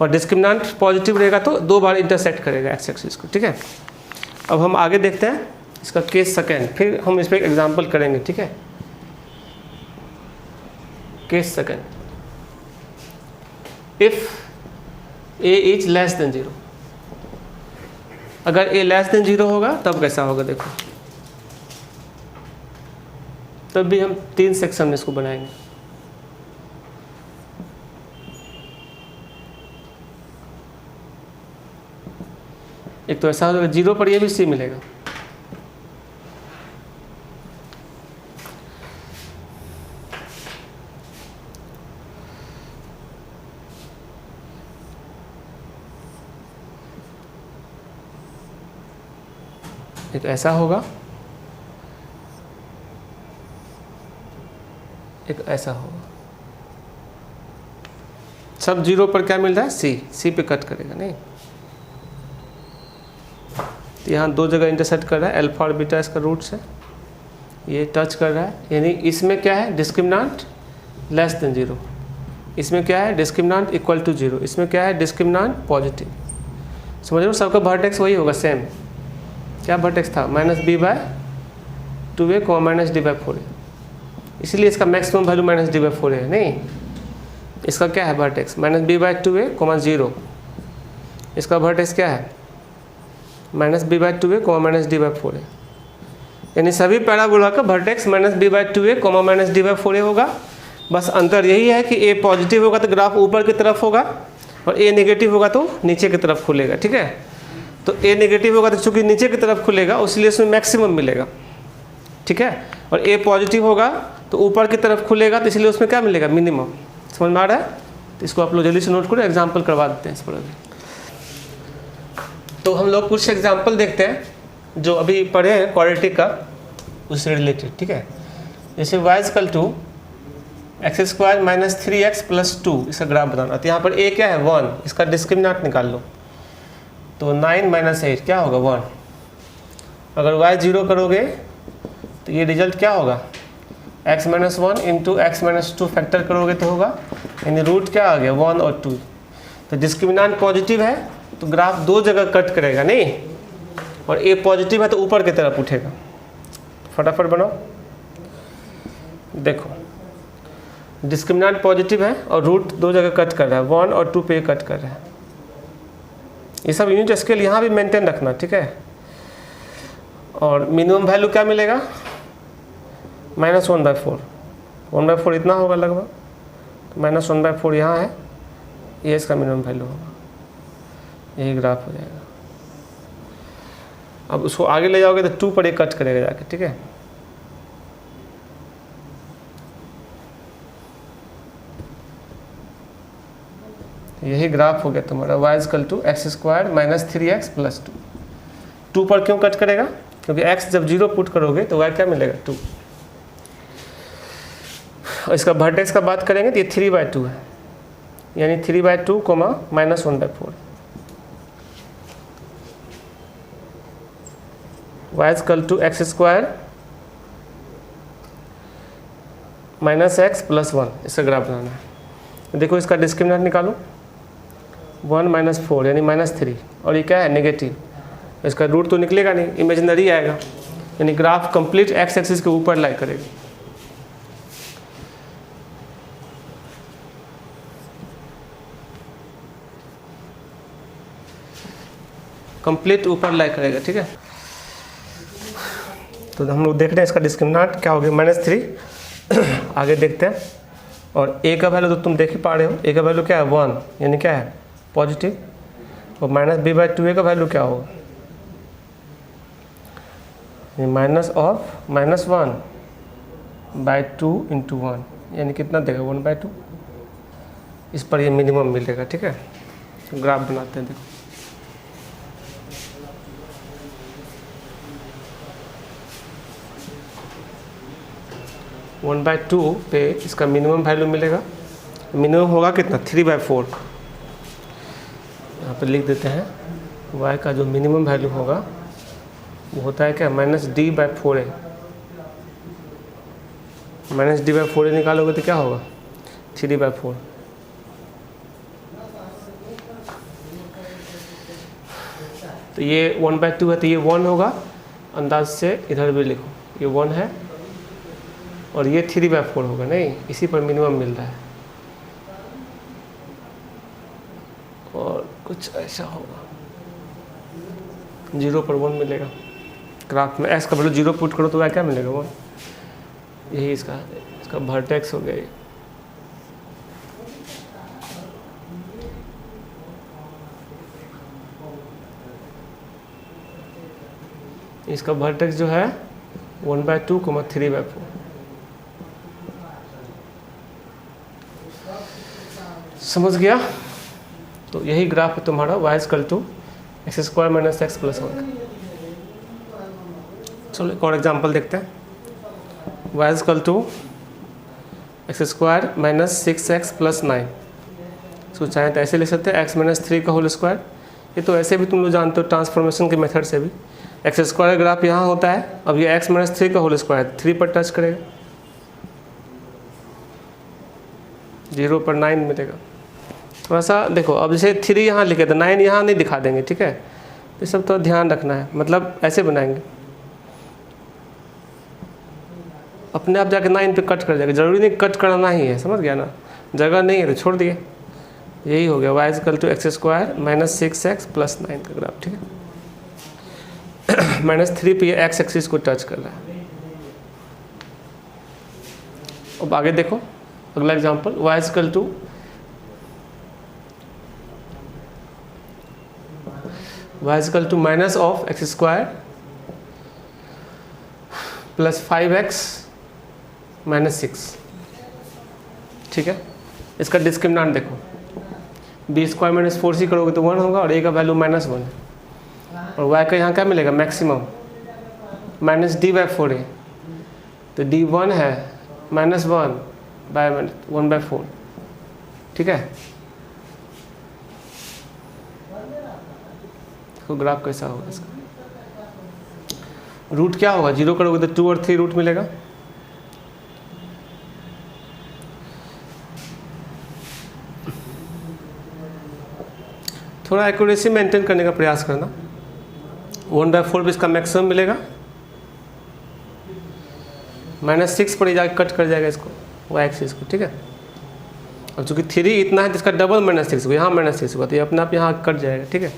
और डिस्क्रिमिनेंट पॉजिटिव रहेगा तो 2 बार इंटरसेक्ट करेगा एक्स एक्सिस को, ठीक है। अब हम आगे देखते हैं इसका केस सेकेंड, फिर हम इस पर एक एग्जाम्पल करेंगे, ठीक है। Case second, if a is less than 0, अगर a लेस देन 0 होगा तब कैसा होगा देखो। तब भी हम 3 सेक्शन में इसको बनाएंगे। एक तो ऐसा होगा 0 पर ये भी C मिलेगा, एक ऐसा होगा, एक ऐसा होगा। सब 0 पर क्या मिल रहा है, C पे कट करेगा, नहीं। तो यहाँ 2 जगह इंटरसेक्ट कर रहा है, अल्फा और बीटा इसका रूट्स है, ये टच कर रहा है, यानी इसमें क्या है, डिस्क्रिमिनेंट लेस देन 0, इसमें क्या है, डिस्क्रिमिनेंट इक्वल टू 0, इसमें क्या है, डिस्क्रिमिनेंट पॉजिटिव। समझ लो, सबका वर्टेक्स वही होगा सेम। क्या वर्टेक्स था, -b/2a, -d/4a, इसलिए इसका मैक्सिमम वैल्यू -d/4 है, नहीं। इसका क्या है वर्टेक्स, -b/2a, 0, इसका वर्टेक्स क्या है, -b/2a, -d/4a, यानी सभी पैराबोला का वर्टेक्स -b/2a, -d/4a होगा। बस अंतर यही है कि a पॉजिटिव होगा तो ग्राफ ऊपर की तरफ होगा, और a नेगेटिव होगा तो नीचे की तरफ खुलेगा, ठीक है। तो a नेगेटिव होगा तो चूँकि नीचे की तरफ खुलेगा, इसलिए उसमें मैक्सिमम मिलेगा, ठीक है। और a पॉजिटिव होगा तो ऊपर की तरफ खुलेगा, तो इसलिए उसमें क्या मिलेगा, मिनिमम। समझ में आ रहा है? तो इसको आप लोग जल्दी से नोट करो, एग्जाम्पल करवा देते हैं इस पर अभी। तो हम लोग कुछ एग्जाम्पल देखते हैं जो अभी पढ़े हैं क्वाड्रेटिक का, उससे रिलेटेड, ठीक है। जैसे y equal to x² - 3x + 2, इसका ग्राफ बताना। तो यहाँ पर a क्या है, 1, इसका डिस्क्रिमिनेंट निकाल लो। तो 9 - 8 क्या होगा, 1। अगर y 0 करोगे तो ये रिजल्ट क्या होगा, x - 1 × x - 2 फैक्टर करोगे तो होगा, यानी रूट क्या आ गया, 1 और 2। तो डिस्क्रिमिनेंट पॉजिटिव है तो ग्राफ 2 जगह कट करेगा, नहीं, और a पॉजिटिव है तो ऊपर की तरफ उठेगा। फटाफट बनाओ। देखो डिस्क्रिमिनेंट पॉजिटिव है और रूट दो जगह कट कर रहा है, 1 और 2 पे कट कर रहा है। ये सब यूनिट स्केल यहाँ भी मेंटेन रखना, ठीक है। और मिनिमम वैल्यू क्या मिलेगा, -1/4, 1/4 इतना होगा लगभग, तो -1/4 यहाँ है, ये इसका मिनिमम वैल्यू होगा, यही ग्राफ हो जाएगा। अब उसको आगे ले जाओगे तो 2 पर कट करेगा जाके, ठीक है। यही ग्राफ हो गया तुम्हारा y = x² - 3x + 2। 2 पर क्यों कट करेगा, क्योंकि x जब 0 पुट करोगे तो y क्या मिलेगा, 2। और इसका वर्टेक्स का बात करेंगे तो ये 3/2 है, यानी 3/2, -1/4। y = x² - x + 1, इसका ग्राफ बनाना है। देखो इसका डिस्क्रिमिनेंट निकालो, 1 - 4 यानी -3, और ये क्या है, नेगेटिव। इसका रूट तो निकलेगा नहीं, इमेजिनरी आएगा, यानी ग्राफ कंप्लीट एक्स एक्सिस के ऊपर लाई करेगा। कंप्लीट ऊपर लाई करेगा, ठीक है। तो हम लोग देख रहे हैं इसका डिस्क्रिमिनेंट क्या हो गया, -3। आगे देखते हैं। और a का वैल्यू तो तुम देख ही पा रहे हो, a का वैल्यू क्या है, 1, यानी क्या है, पॉजिटिव। और -b/2a का वैल्यू क्या होगा, -(-1/2 × 1), यानी कितना देगा, 1/2। इस पर ये मिनिमम मिलेगा, ठीक है। ग्राफ बनाते हैं, देखो 1/2 पे इसका मिनिमम वैल्यू मिलेगा। मिनिमम होगा कितना, 3/4। यहाँ पर लिख देते हैं, y का जो मिनिमम वैल्यू होगा वो होता है क्या, -d/4a। -d/4a निकालोगे तो क्या होगा, 3/4। तो ये 1/2 है, तो ये 1 होगा, अंदाज से इधर भी लिखो, ये 1 है, और ये 3/4 होगा, नहीं, इसी पर मिनिमम मिल रहा है। और कुछ ऐसा होगा, 0 पर 1 मिलेगा ग्राफ में। x का वैल्यू 0 पुट करो तो वह क्या मिलेगा, 1। यही इसका वर्टेक्स हो गया ये। इसका वर्टेक्स जो है 1/2, 3/4। समझ गया। तो यही ग्राफ है तुम्हारा y = x² - x + 1। चलो एक और एग्जांपल देखते हैं। y = x² - 6x + 9। इसको चाहें तो ऐसे लिख सकते हैं, x - 3 का होल स्क्वायर। ये तो ऐसे भी तुम लोग जानते हो ट्रांसफॉर्मेशन के मेथड से भी। x² ग्राफ यहाँ होता है, अब ये x - 3 का होल स्क्वायर 3 पर टच करेगा, 0 पर 9 मिलेगा। थोड़ा सा देखो, अब जैसे 3 यहाँ लिखे तो 9 यहाँ नहीं दिखा देंगे, ठीक है। तो सब तो ध्यान रखना है, मतलब ऐसे बनाएंगे, अपने आप जाके 9 पे कट कर जाएगा, जरूरी नहीं कट करना ही है, समझ गया ना। जगह नहीं है तो छोड़ दिए। यही हो गया y = x² - 6x + 9 का ग्राफ, ठीक है। -3 पे एक्स एक्सिस को टच कर रहा है। अब आगे देखो अगला एग्जांपल, y = -(x² + 5x - 6), ठीक है। इसका डिस्क्रिमिनेंट देखो, b² - 4c करोगे तो 1 होगा, और a का वैल्यू -1 है, और y का यहाँ क्या मिलेगा, मैक्सिमम -d/4a। तो d1 है -1/1/4, ठीक है। तो ग्राफ कैसा होगा इसका, रूट क्या होगा, 0 करोगे तो 2 और 3 रूट मिलेगा। थोड़ा एक्यूरेसी मेंटेन करने का प्रयास करना। 1/4 पे इसका मैक्सिमम मिलेगा, -6 पर ही जाकर कट कर जाएगा इसको, वाई एक्सिस को, ठीक है। और चूँकि 3 इतना है तो इसका डबल -6 को, यहाँ -6 हुआ तो ये अपने आप यहाँ कट जाएगा, ठीक है।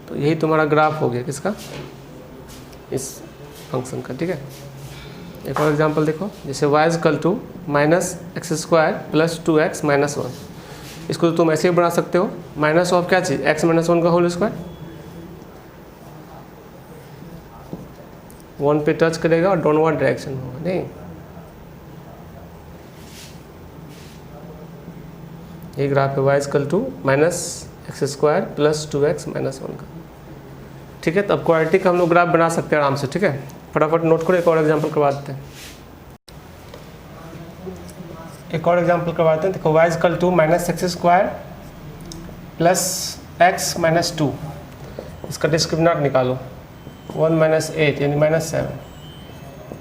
तो यही तुम्हारा ग्राफ हो गया किसका, इस फंक्शन का, ठीक है। एक और एग्जांपल देखो, जैसे y equal to -x² + 2x - 1। इसको तो तुम ऐसे ही बना सकते हो, माइनस ऑफ क्या चीज़, x - 1 का होल स्क्वायर। 1 पे टच करेगा और डाउनवर्ड डायरेक्शन होगा, नहीं। ये ग्राफ है y equal to -x² + 2x - 1 का, ठीक है। तो अब क्वाड्रेटिक का हम लोग ग्राफ बना सकते हैं आराम से, ठीक है। फटाफट नोट करो, एक और एग्जांपल करवा देते हैं। एक और एग्जांपल करवाते हैं। देखो y equal to -x² + x - 2, इसका डिस्क्रिमिनेंट निकालो, 1 - 8 यानी -7,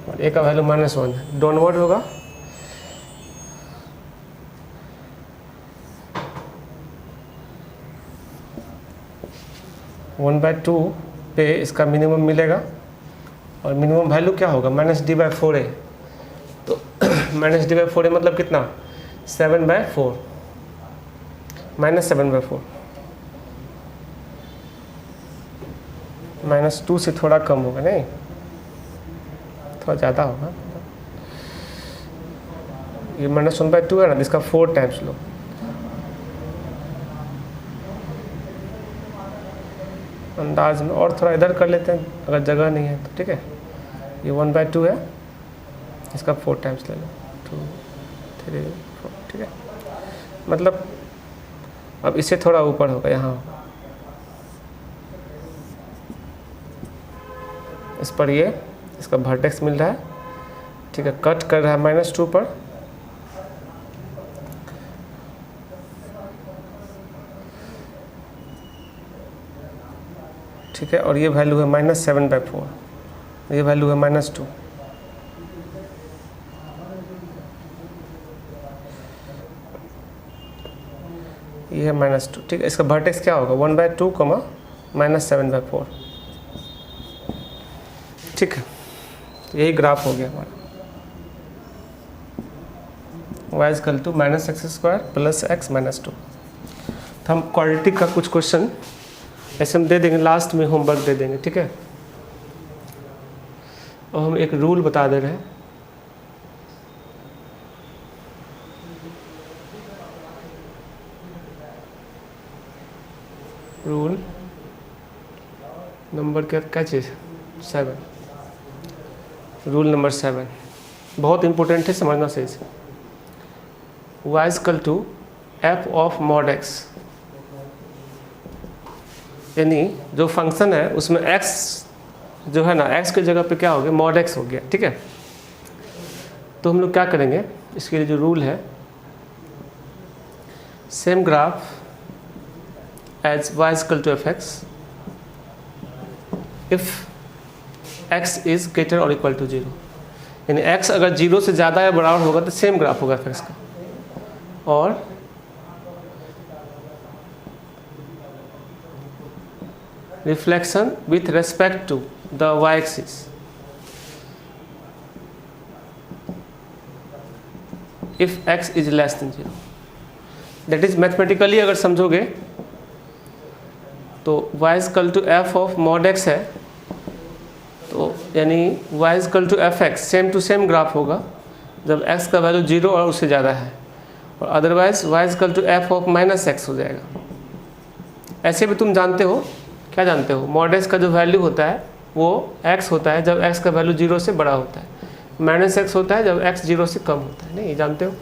और a का वैल्यू -1 है, डाउनवर्ड होगा। वन बाई टू पे इसका मिनिमम मिलेगा, और मिनिमम वैल्यू क्या होगा, -d/4 है। तो -d/4 मतलब कितना, 7/4, -7/4, -2 से थोड़ा कम होगा, नहीं थोड़ा ज़्यादा होगा। ये -1/2 है ना, इसका 4 टाइम्स लो, अंदाज में। और थोड़ा इधर कर लेते हैं अगर जगह नहीं है तो, ठीक है। ये 1/2 है, इसका 4 टाइम्स ले लो, 2 3 4, ठीक है। मतलब अब इससे थोड़ा ऊपर होगा, यहाँ होगा, इस पर ये इसका वर्टेक्स मिल रहा है, ठीक है। कट कर रहा है -2 पर, ठीक है। और ये वैल्यू है -7/4, ये वैल्यू है -2, ये है -2, ठीक है। इसका वर्टेक्स क्या होगा, 1/2, -7/4, ठीक है। तो यही ग्राफ हो गया हमारा, y equal to -x² + x - 2। तो हम क्वाड्रेटिक का कुछ क्वेश्चन ऐसे हम दे देंगे, लास्ट में होमवर्क दे देंगे, ठीक है। और हम एक रूल बता दे रहे हैं, रूल नंबर क्या चीज़, 7, रूल नंबर 7 बहुत इंपॉर्टेंट है, समझना सही से। y equal to f of mod x, यानी जो फंक्शन है उसमें x जो है ना, x की जगह पे क्या हो गया, mod x हो गया, ठीक है। तो हम लोग क्या करेंगे, इसके लिए जो रूल है, same graph as y equal to fx if x is greater और इक्वल टू 0, यानी x अगर 0 से ज़्यादा या बराबर होगा तो सेम ग्राफ होगा fx का, और reflection with respect to the y-axis if x is less than 0। that is mathematically अगर समझोगे तो y equal to f of mod x है, तो यानी y equal to fx same to same graph होगा जब x का वैल्यू 0 और उससे ज़्यादा है, और otherwise y equal to f of -x हो जाएगा। ऐसे भी तुम जानते हो, क्या जानते हो, mod x का जो वैल्यू होता है वो x होता है जब x का वैल्यू 0 से बड़ा होता है, -x होता है जब x 0 से कम होता है, नहीं जानते हो।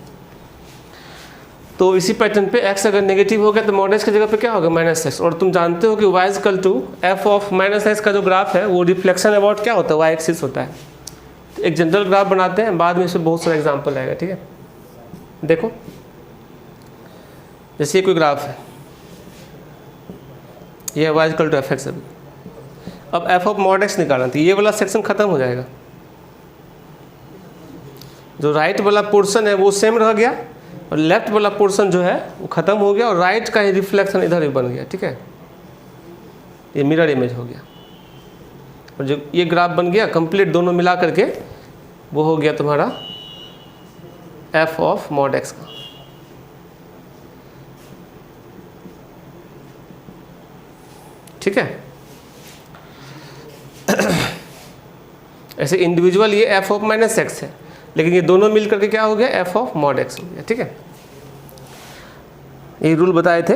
तो इसी पैटर्न पे x अगर नेगेटिव हो गया तो mod x की जगह पे क्या होगा, -x। और तुम जानते हो कि y equal to f of -x का जो ग्राफ है वो रिफ्लेक्शन अबाउट क्या होता है, y एक्सिस होता है। तो एक जनरल ग्राफ बनाते हैं, बाद में इसमें बहुत सारा एग्जाम्पल आएगा, ठीक है। देखो जैसे ये कोई ग्राफ है, ये y इक्वल टू fx। अब f ऑफ mod x निकालना, तो ये वाला सेक्शन खत्म हो जाएगा, जो राइट वाला पोर्शन है वो सेम रह गया, और लेफ्ट वाला पोर्शन जो है वो खत्म हो गया, और राइट का ही रिफ्लेक्शन इधर ही बन गया, ठीक है। ये मिरर इमेज हो गया, और जो ये ग्राफ बन गया कंप्लीट, दोनों मिला करके वो हो गया तुम्हारा एफ ऑफ मॉड एक्स का। ठीक है, ऐसे इंडिविजुअल ये एफ ऑफ माइनस एक्स है, लेकिन ये दोनों मिल करके क्या हो गया, एफ ऑफ मॉड एक्स हो गया। ठीक है, ये रूल बताए थे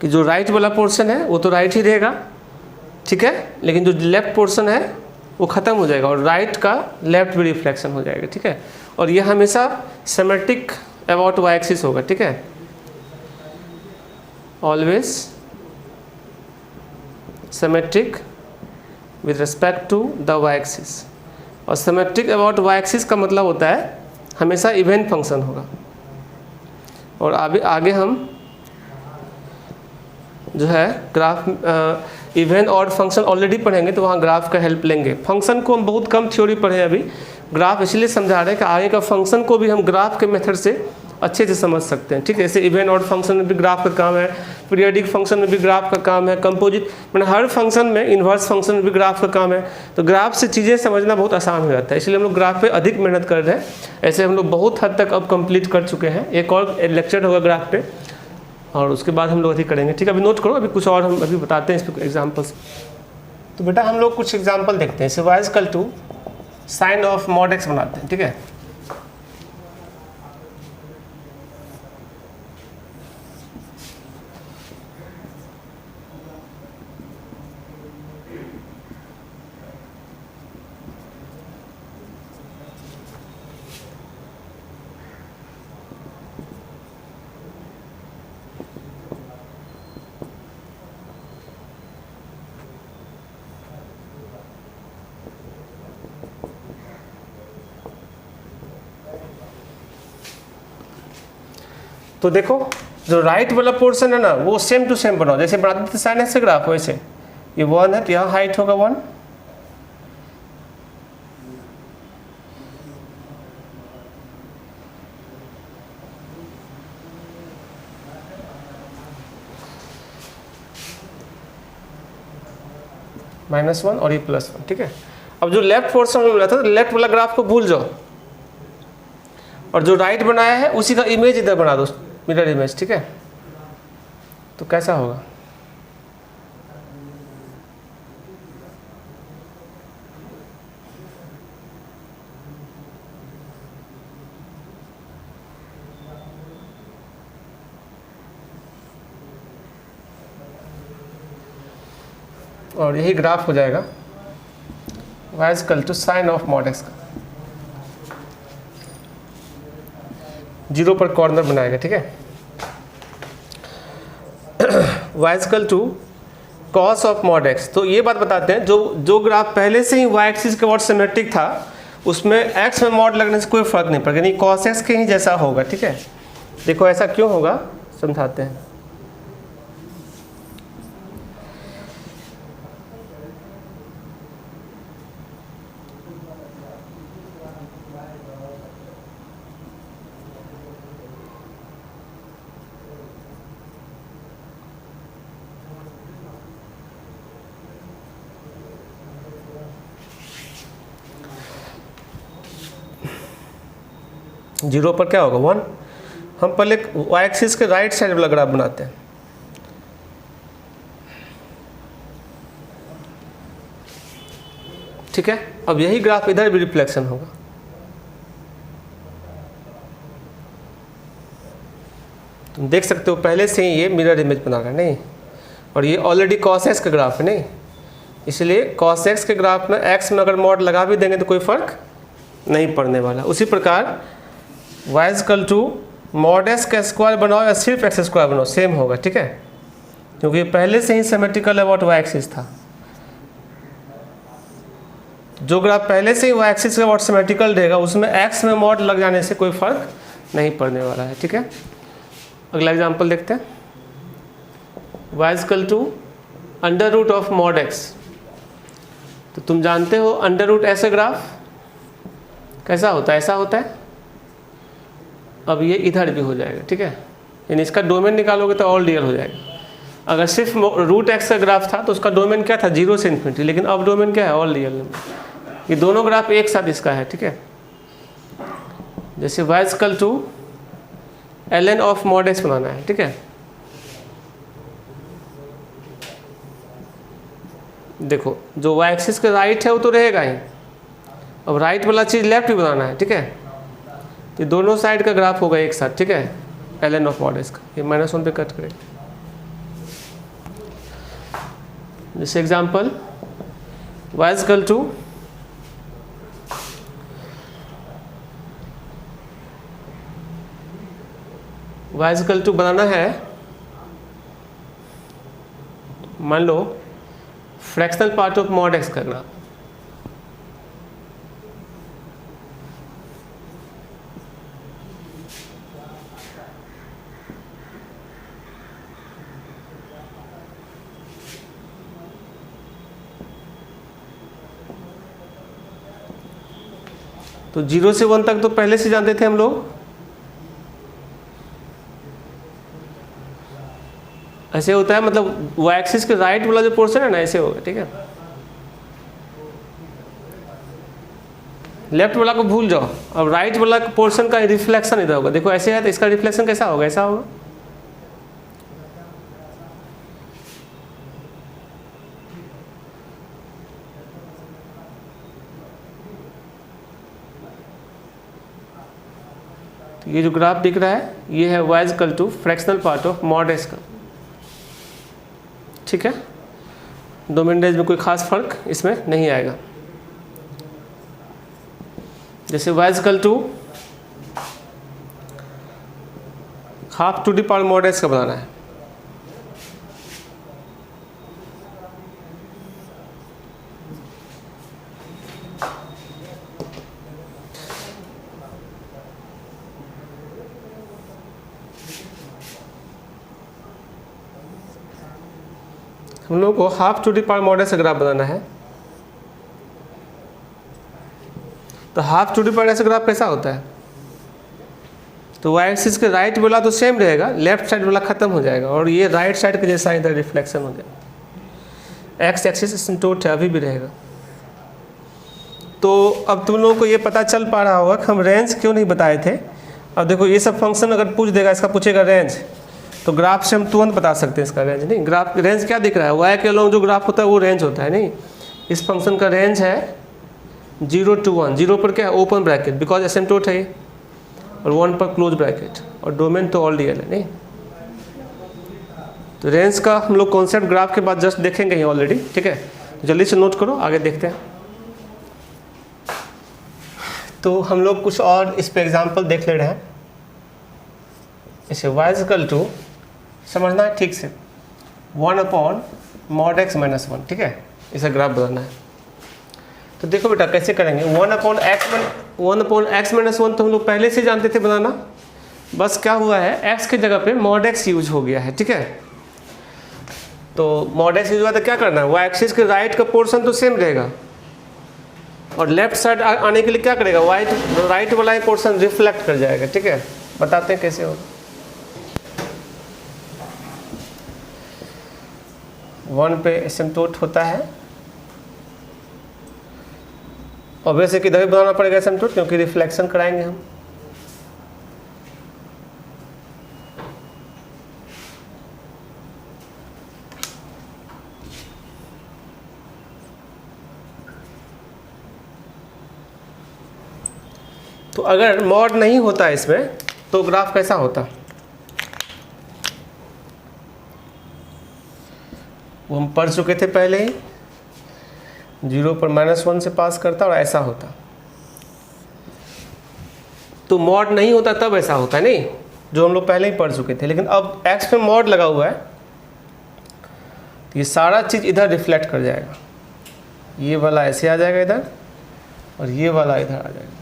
कि जो राइट वाला पोर्शन है वो तो राइट ही रहेगा, ठीक है, लेकिन जो लेफ्ट पोर्शन है वो ख़त्म हो जाएगा और राइट का लेफ्ट भी रिफ्लेक्शन हो जाएगा। ठीक है, और ये हमेशा सिमेट्रिक अबाउट वाई एक्सिस होगा। ठीक है, always symmetric with respect to the y axis. और सिमेट्रिक अबाउट वाई एक्सिस का मतलब होता है हमेशा इवन फंक्शन होगा। और आगे हम जो है graph even odd function already पढ़ेंगे, तो वहाँ ग्राफ का हेल्प लेंगे। फंक्शन को हम बहुत कम थ्योरी पढ़े अभी, ग्राफ इसलिए समझा रहे हैं कि आगे का फंक्शन को भी हम ग्राफ के मेथड से अच्छे से समझ सकते हैं। ठीक है, जैसे इवन ऑड फंक्शन में भी ग्राफ का काम है, पीरियडिक फंक्शन में भी ग्राफ का काम है, कंपोजिट मतलब हर फंक्शन में, इन्वर्स फंक्शन में भी ग्राफ का काम है। तो ग्राफ से चीज़ें समझना बहुत आसान हो जाता है, इसलिए हम लोग ग्राफ पे अधिक मेहनत कर रहे हैं। ऐसे हम लोग बहुत हद तक अब कंप्लीट कर चुके हैं। एक और लेक्चर होगा ग्राफ पे और उसके बाद हम लोग अधिक करेंगे। ठीक है, अभी नोट करो, अभी कुछ और हम अभी बताते हैं इस पर एग्जाम्पल्स। तो बेटा हम लोग कुछ एग्जाम्पल देखते हैं। y equal to sine of mod x बनाते हैं। ठीक है, तो देखो जो राइट वाला पोर्शन है ना वो सेम टू सेम बनाओ, जैसे बनाते थे साइन एक्स का ग्राफ वैसे। ये 1 है तो यहाँ हाइट होगा 1, -1 और ये +1। ठीक है, अब जो लेफ्ट पोर्शन में मिला था तो लेफ्ट वाला ग्राफ को भूल जाओ और जो राइट बनाया है उसी का इमेज इधर बना दो, मिरर इमेज। ठीक है, तो कैसा होगा, और यही ग्राफ हो जाएगा y equal to sine of mod x का। 0 पर कॉर्नर बनाएगा। ठीक है, y equal to cos of mod x. तो ये बात बताते हैं, जो ग्राफ पहले से ही y एक्सिस के वर्ड सिमेट्रिक था उसमें x में मॉड लगने से कोई फर्क नहीं पड़ेगा, यानी कॉस एक्स के ही जैसा होगा। ठीक है, देखो ऐसा क्यों होगा समझाते हैं। जीरो पर क्या होगा 1। हम पहले y एक्सिस के राइट साइड वाला ग्राफ बनाते हैं। ठीक है, अब यही ग्राफ इधर भी रिफ्लेक्शन होगा। तुम देख सकते हो पहले से ही ये मिरर इमेज बना रहा है नहीं, और ये ऑलरेडी cos x का ग्राफ है नहीं, इसलिए cos x के ग्राफ में x में अगर मॉड लगा भी देंगे तो कोई फर्क नहीं पड़ने वाला। उसी प्रकार y equal to mod x का स्क्वायर बनाओ या सिर्फ एक्स स्क्वायर बनाओ सेम होगा। ठीक है, क्योंकि पहले से ही सिमेट्रिकल अबाउट y एक्सिस था। जो ग्राफ पहले से ही y एक्सिस के अबाउट सिमेट्रिकल रहेगा उसमें x में मॉड लग जाने से कोई फर्क नहीं पड़ने वाला है। ठीक है, अगला एग्जांपल देखते हैं। y equal to under root of mod x। तो तुम जानते हो अंडर रूट ऐसे ग्राफ कैसा होता है, ऐसा होता है। अब ये इधर भी हो जाएगा। ठीक है, यानी इसका डोमेन निकालोगे तो और रियल हो जाएगा। अगर सिर्फ रूट एक्स का ग्राफ था तो उसका डोमेन क्या था 0 से इन्फिनिटी, लेकिन अब डोमेन क्या है ऑल रियल नंबर। ये दोनों ग्राफ एक साथ इसका है। ठीक है, जैसे y equal to ln of mod x बनाना है, ठीक है। देखो जो y एक्सिस के राइट है वो तो रहेगा ही, अब राइट वाला चीज़ लेफ्ट भी बनाना है, ठीक है। तो दोनों साइड का ग्राफ होगा एक साथ, ठीक है, ln ऑफ मॉड x का। ये -1 पे कट करें। जैसे एग्जाम्पल y इक्वल टू बनाना है, मान लो fractional part of mod x करना। तो 0 से 1 तक तो पहले से जानते थे हम लोग। ऐसे होता है, मतलब y एक्सिस के राइट वाला जो पोर्शन है ना, ऐसे होगा, ठीक है। लेफ्ट वाला को भूल जाओ, अब राइट वाला पोर्शन का रिफ्लेक्शन इधर होगा। देखो ऐसे है तो इसका रिफ्लेक्शन कैसा होगा, ऐसा होगा। तो ये जो ग्राफ दिख रहा है ये है y equal to fractional part of mod x का, ठीक है। डोमेन रेंज में कोई खास फर्क इसमें नहीं आएगा। जैसे y equal to half to the power mod x का बनाना है। हम लोग को half to the power mod x का ग्राफ बनाना है। तो half to the power x graph कैसा होता है, तो y एक्सिस के राइट वाला तो सेम रहेगा, लेफ्ट साइड वाला खत्म हो जाएगा और ये राइट साइड के जैसा इधर रिफ्लेक्शन हो जाएगा। x एक्सिस एसिम्प्टोट है, अभी भी रहेगा। तो अब तुम लोगों को ये पता चल पा रहा होगा कि हम रेंज क्यों नहीं बताए थे। अब देखो ये सब फंक्शन अगर पूछ देगा, इसका पूछेगा रेंज, तो ग्राफ से हम तुरंत बता सकते हैं इसका रेंज। नहीं, ग्राफ रेंज क्या दिख रहा है, y के अलोंग जो ग्राफ होता है वो रेंज होता है। नहीं, इस फंक्शन का रेंज है 0 to 1। 0 पर क्या है, ओपन ब्रैकेट, बिकॉज एसिम्प्टोट है ये, और 1 पर क्लोज ब्रैकेट, और डोमेन तो ऑल रियल है। नहीं, तो रेंज का हम लोग कॉन्सेप्ट ग्राफ के बाद जस्ट देखेंगे ही ऑलरेडी, ठीक है। जल्दी से नोट करो, आगे देखते हैं। तो हम लोग कुछ और इस पे एग्जाम्पल देख ले रहे हैं। इसे y इक्वल टू समझना है ठीक से, 1 अपॉन मॉड x माइनस 1, ठीक है। इसे ग्राफ बनाना है। तो देखो बेटा कैसे करेंगे। 1 अपॉन x माइनस 1 तो हम लोग पहले से जानते थे बनाना, बस क्या हुआ है x की जगह पे मॉड x यूज हो गया है, ठीक है। तो मॉड x यूज हुआ तो क्या करना है, y एक्सिस के राइट का पोर्शन तो सेम रहेगा, और लेफ्ट साइड आने के लिए क्या करेगा, राइट वाला पोर्शन रिफ्लेक्ट कर जाएगा, ठीक है। बताते हैं कैसे होगा। 1 पे एसिम्प्टोट होता है, ऑब्वियस है कि इधर भी बनाना पड़ेगा एसिम्प्टोट, क्योंकि रिफ्लेक्शन कराएंगे हम। तो अगर मॉड नहीं होता इसमें तो ग्राफ कैसा होता, वो हम पढ़ चुके थे पहले ही। 0 पर -1 से पास करता और ऐसा होता। तो मॉड नहीं होता तब ऐसा होता है, नहीं, जो हम लोग पहले ही पढ़ चुके थे। लेकिन अब x पे मॉड लगा हुआ है, तो ये सारा चीज़ इधर रिफ्लेक्ट कर जाएगा। ये वाला ऐसे आ जाएगा इधर, और ये वाला इधर आ जाएगा।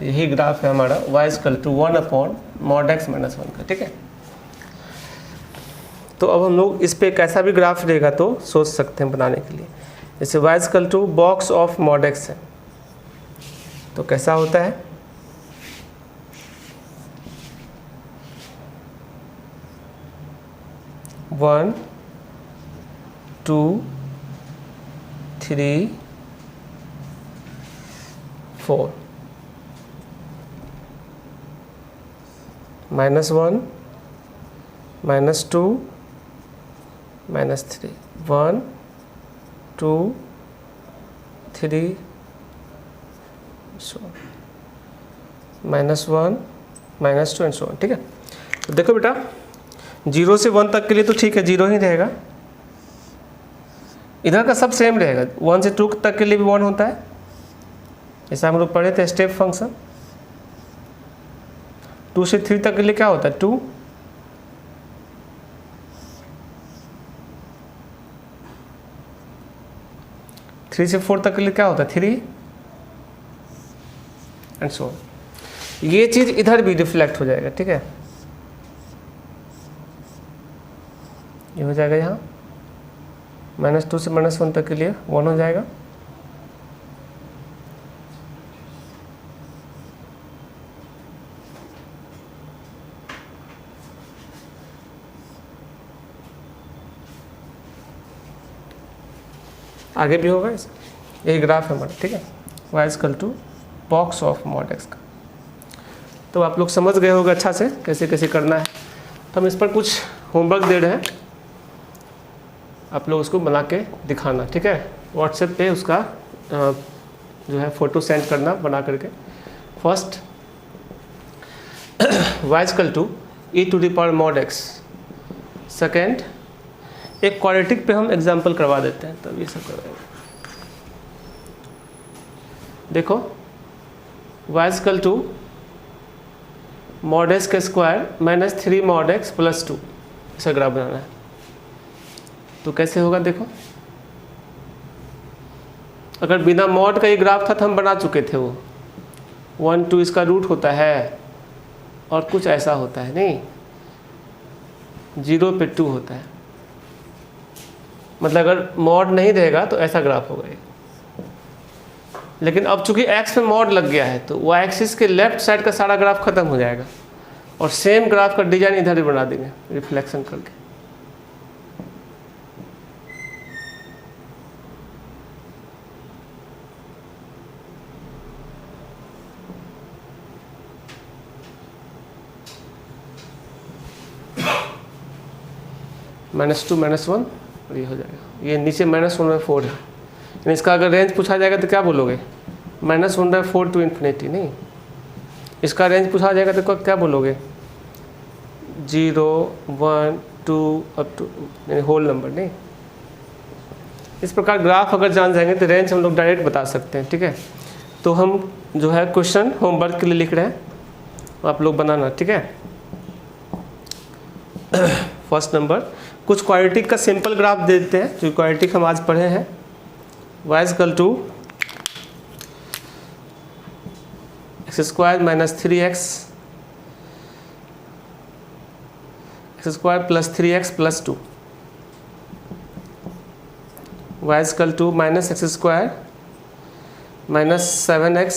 यही ग्राफ है हमारा y equal to 1 upon mod x minus 1 का, ठीक है। तो अब हम लोग इस पे कैसा भी ग्राफ रहेगा तो सोच सकते हैं बनाने के लिए। जैसे y equal to box of mod x है, तो कैसा होता है, 1 2 3 4 -1 -2 -3 1 2 3 -1 -2 एंड सो ऑन। ठीक है, तो देखो बेटा 0 से 1 तक के लिए तो ठीक है, 0 ही रहेगा। इधर का सब सेम रहेगा। 1 से 2 तक के लिए भी 1 होता है, जैसा हम लोग पढ़े थे स्टेप फंक्शन। 2 से 3 तक के लिए क्या होता है 2, 3 से 4 तक के लिए क्या होता है 3 एंड सो ऑन। ये चीज़ इधर भी रिफ्लेक्ट हो जाएगा। ठीक है, ये हो जाएगा यहाँ -2 से -1 तक के लिए 1 हो जाएगा। आगे भी होगा इस, यही ग्राफ है हमारा। ठीक है, y equal to box of mod x का। तो आप लोग समझ गए होगा अच्छा से कैसे कैसे करना है। तो हम इस पर कुछ होमवर्क दे रहे हैं, आप लोग उसको बना के दिखाना। ठीक है, व्हाट्सएप पे उसका जो है फ़ोटो सेंड करना बना करके। First y equal to e⁻mod x। Second एक क्वाड्रेटिक पे हम एग्जाम्पल करवा देते हैं, तब ये सब करवाएंगे। देखो y equal to mod x का स्क्वायर -3 mod x + 2, ऐसा ग्राफ बनाना है। तो कैसे होगा देखो, अगर बिना मॉड का ये ग्राफ था तो हम बना चुके थे। वो 1 2 इसका रूट होता है और कुछ ऐसा होता है, नहीं 0 पे 2 होता है। मतलब अगर मॉड नहीं रहेगा तो ऐसा ग्राफ होगा ये। लेकिन अब चूंकि x में मॉड लग गया है तो y एक्सिस के लेफ्ट साइड का सारा ग्राफ खत्म हो जाएगा और सेम ग्राफ का डिजाइन इधर ही बना देंगे रिफ्लेक्शन करके। -2 -1 और ये हो जाएगा। ये नीचे -1/4 है, यानी इसका अगर रेंज पूछा जाएगा तो क्या बोलोगे -1/4 टू इन्फिनिटी। नहीं, इसका रेंज पूछा जाएगा तो क्या बोलोगे 0 1 2 अप टू यानी होल नंबर। नहीं, इस प्रकार ग्राफ अगर जान जाएंगे तो रेंज हम लोग डायरेक्ट बता सकते हैं। ठीक है, तो हम जो है क्वेश्चन होमवर्क के लिए लिख रहे हैं, आप लोग बनाना। ठीक है, फर्स्ट नंबर कुछ क्वाड्रेटिक का सिंपल ग्राफ दे देते हैं, जो क्वाड्रेटिक हम आज पढ़े हैं। y equal to x² - 3x x² + 3x + 2, y equal to -x² - 7x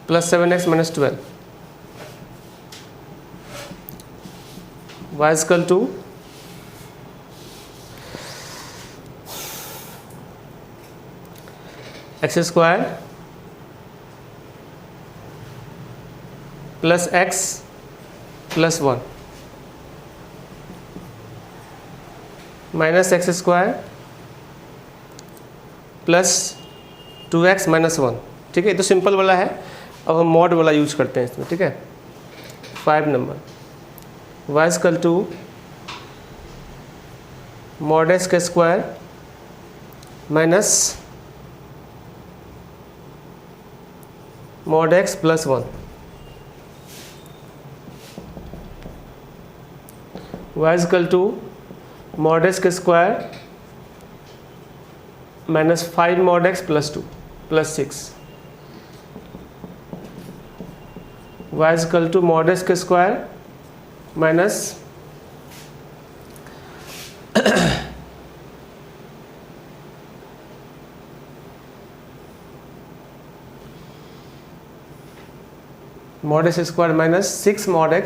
+ 7x - 12, y equal to x² + x + 1 -x² + 2x - 1। ठीक है, तो सिंपल वाला है। अब हम मॉड वाला यूज करते हैं इसमें। ठीक है, 5 number y equal to mod x का square minus mod x + 1, y equal to mod x का square -5 mod x + 2 + 6, y equal to mod x का square minus mod x square -6 mod x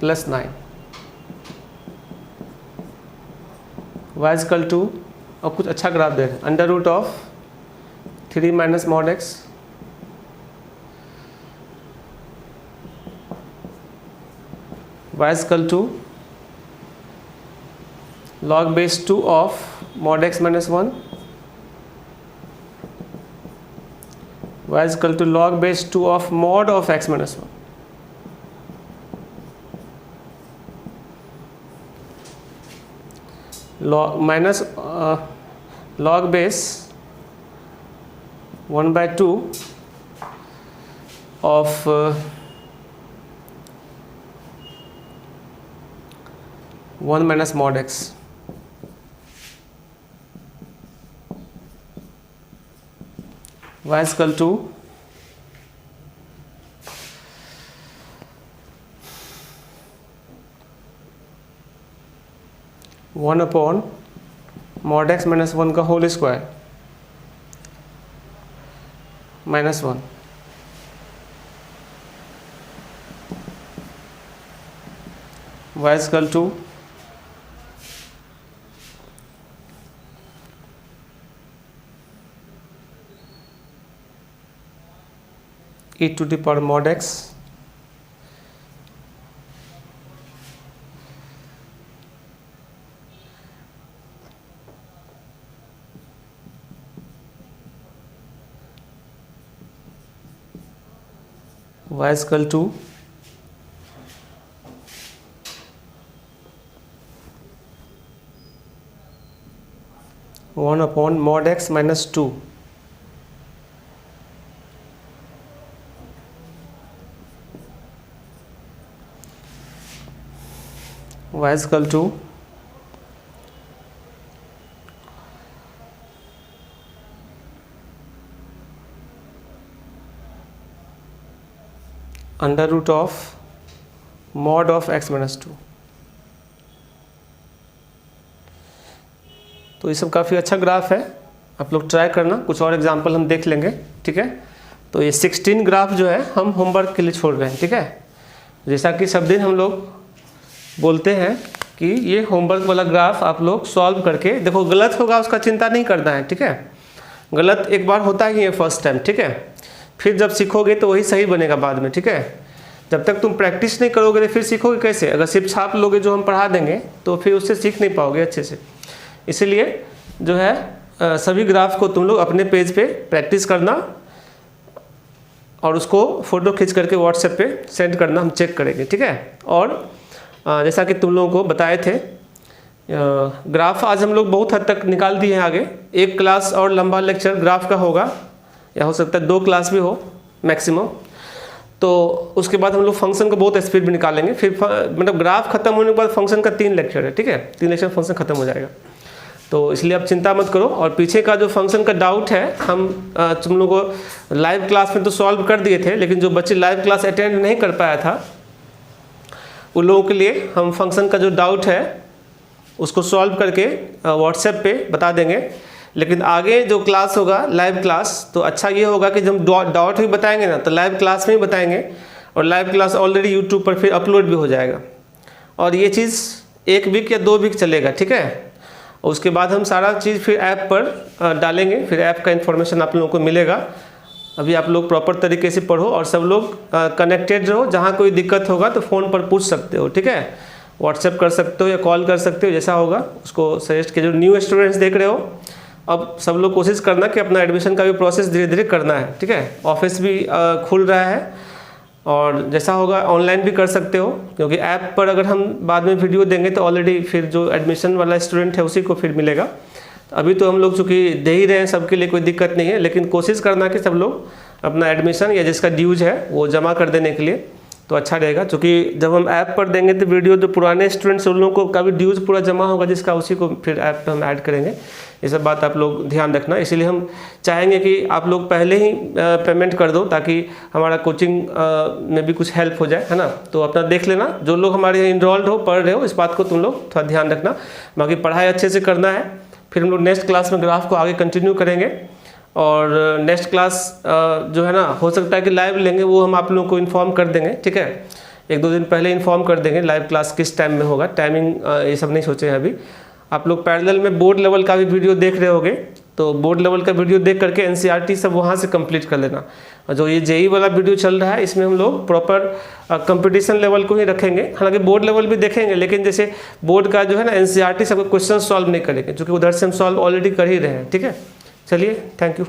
+ 9, y equal to, और कुछ अच्छा graph दे, under root of 3 minus mod x y equal to log base 2 of mod x minus 1 y is equal to log base 2 of mod of x minus 1. Log minus log base 1 by 2 of 1 minus mod x. Y is equal to one upon mod x minus 1 का whole square minus 1 y is equal to e to the power mod x y is equal to one upon mod x minus 2 y is equal to under root of mod of x minus 2। तो ये सब काफ़ी अच्छा graph है, आप लोग try करना, कुछ और एग्जांपल हम देख लेंगे, ठीक है। तो ये 16 ग्राफ जो है हम होमवर्क के लिए छोड़ रहे हैं, ठीक है। जैसा कि सब दिन हम लोग बोलते हैं कि ये होमवर्क वाला ग्राफ आप लोग सॉल्व करके देखो, गलत होगा उसका चिंता नहीं करना है, ठीक है। गलत एक बार होता ही है फर्स्ट टाइम, ठीक है। फिर जब सीखोगे तो वही सही बनेगा बाद में, ठीक है। जब तक तुम प्रैक्टिस नहीं करोगे तो फिर सीखोगे कैसे? अगर सिर्फ छाप लोगे जो हम पढ़ा देंगे तो फिर उससे सीख नहीं पाओगे अच्छे से। इसीलिए जो है सभी ग्राफ को तुम लोग अपने पेज पे प्रैक्टिस करना और उसको फ़ोटो खींच करके व्हाट्सएप पे सेंड करना, हम चेक करेंगे, ठीक है। और जैसा कि तुम लोगों को बताए थे, ग्राफ आज हम लोग बहुत हद तक निकाल दिए हैं। आगे एक क्लास और लंबा लेक्चर ग्राफ का होगा, या हो सकता है 2 क्लास भी हो मैक्सिमम। तो उसके बाद हम लोग फंक्शन को बहुत स्पीड में निकालेंगे। फिर मतलब ग्राफ खत्म होने के बाद फंक्शन का 3 लेक्चर है, ठीक है। 3 लेक्चर फंक्शन खत्म हो जाएगा। तो इसलिए आप चिंता मत करो। और पीछे का जो फंक्शन का डाउट है, हम तुम लोगों को लाइव क्लास में तो सॉल्व कर दिए थे, लेकिन जो बच्चे लाइव क्लास अटेंड नहीं कर पाया था उन लोगों के लिए हम फंक्शन का जो डाउट है उसको सॉल्व करके व्हाट्सएप पे बता देंगे। लेकिन आगे जो क्लास होगा लाइव क्लास, तो अच्छा ये होगा कि जब डाउट भी बताएंगे ना तो लाइव क्लास में ही बताएंगे, और लाइव क्लास ऑलरेडी यूट्यूब पर फिर अपलोड भी हो जाएगा। और ये चीज़ 1 वीक या 2 वीक चलेगा, ठीक है। और उसके बाद हम सारा चीज़ फिर ऐप पर डालेंगे, फिर ऐप का इन्फॉर्मेशन आप लोगों को मिलेगा। अभी आप लोग प्रॉपर तरीके से पढ़ो और सब लोग कनेक्टेड रहो। जहाँ कोई दिक्कत होगा तो फ़ोन पर पूछ सकते हो, ठीक है। व्हाट्सएप कर सकते हो या कॉल कर सकते हो, जैसा होगा उसको सजेस्ट के। जो न्यू स्टूडेंट्स देख रहे हो, अब सब लोग कोशिश करना कि अपना एडमिशन का भी प्रोसेस धीरे धीरे करना है, ठीक है। ऑफिस भी खुल रहा है और जैसा होगा ऑनलाइन भी कर सकते हो, क्योंकि ऐप पर अगर हम बाद में वीडियो देंगे तो ऑलरेडी फिर जो एडमिशन वाला स्टूडेंट है उसी को फिर मिलेगा। अभी तो हम लोग चूँकि दे ही रहे हैं, सबके लिए कोई दिक्कत नहीं है, लेकिन कोशिश करना कि सब लोग अपना एडमिशन या जिसका ड्यूज है वो जमा कर देने के लिए तो अच्छा रहेगा। क्योंकि जब हम ऐप पर देंगे तो वीडियो जो पुराने स्टूडेंट्स उन लोगों को का भी ड्यूज पूरा जमा होगा, जिसका उसी को फिर ऐप पर हम ऐड करेंगे। ये सब बात आप लोग ध्यान रखना। इसीलिए हम चाहेंगे कि आप लोग पहले ही पेमेंट कर दो, ताकि हमारा कोचिंग में भी कुछ हेल्प हो जाए, है ना। तो अपना देख लेना, जो लोग हमारे यहाँ इनरोल्ड हो, पढ़ रहे हो, इस बात को तुम लोग थोड़ा ध्यान रखना। बाकी पढ़ाई अच्छे से करना है। फिर हम लोग नेक्स्ट क्लास में ग्राफ को आगे कंटिन्यू करेंगे। और नेक्स्ट क्लास जो है ना, हो सकता है कि लाइव लेंगे, वो हम आप लोगों को इन्फॉर्म कर देंगे, ठीक है। 1-2 दिन पहले इन्फॉर्म कर देंगे लाइव क्लास किस टाइम में होगा। टाइमिंग ये सब नहीं सोचे हैं अभी। आप लोग पैरेलल में बोर्ड लेवल का भी वीडियो देख रहे होंगे, तो बोर्ड लेवल का वीडियो देख करके एनसीईआरटी सब वहाँ से कंप्लीट कर लेना। और जो ये जेईई वाला वीडियो चल रहा है इसमें हम लोग प्रॉपर कंपटीशन लेवल को ही रखेंगे, हालांकि बोर्ड लेवल भी देखेंगे, लेकिन जैसे बोर्ड का जो है ना एनसीईआरटी सबका क्वेश्चन सॉल्व नहीं करेंगे, क्योंकि उधर से हम सॉल्व ऑलरेडी कर ही रहे हैं। ठीक है, चलिए, थैंक यू।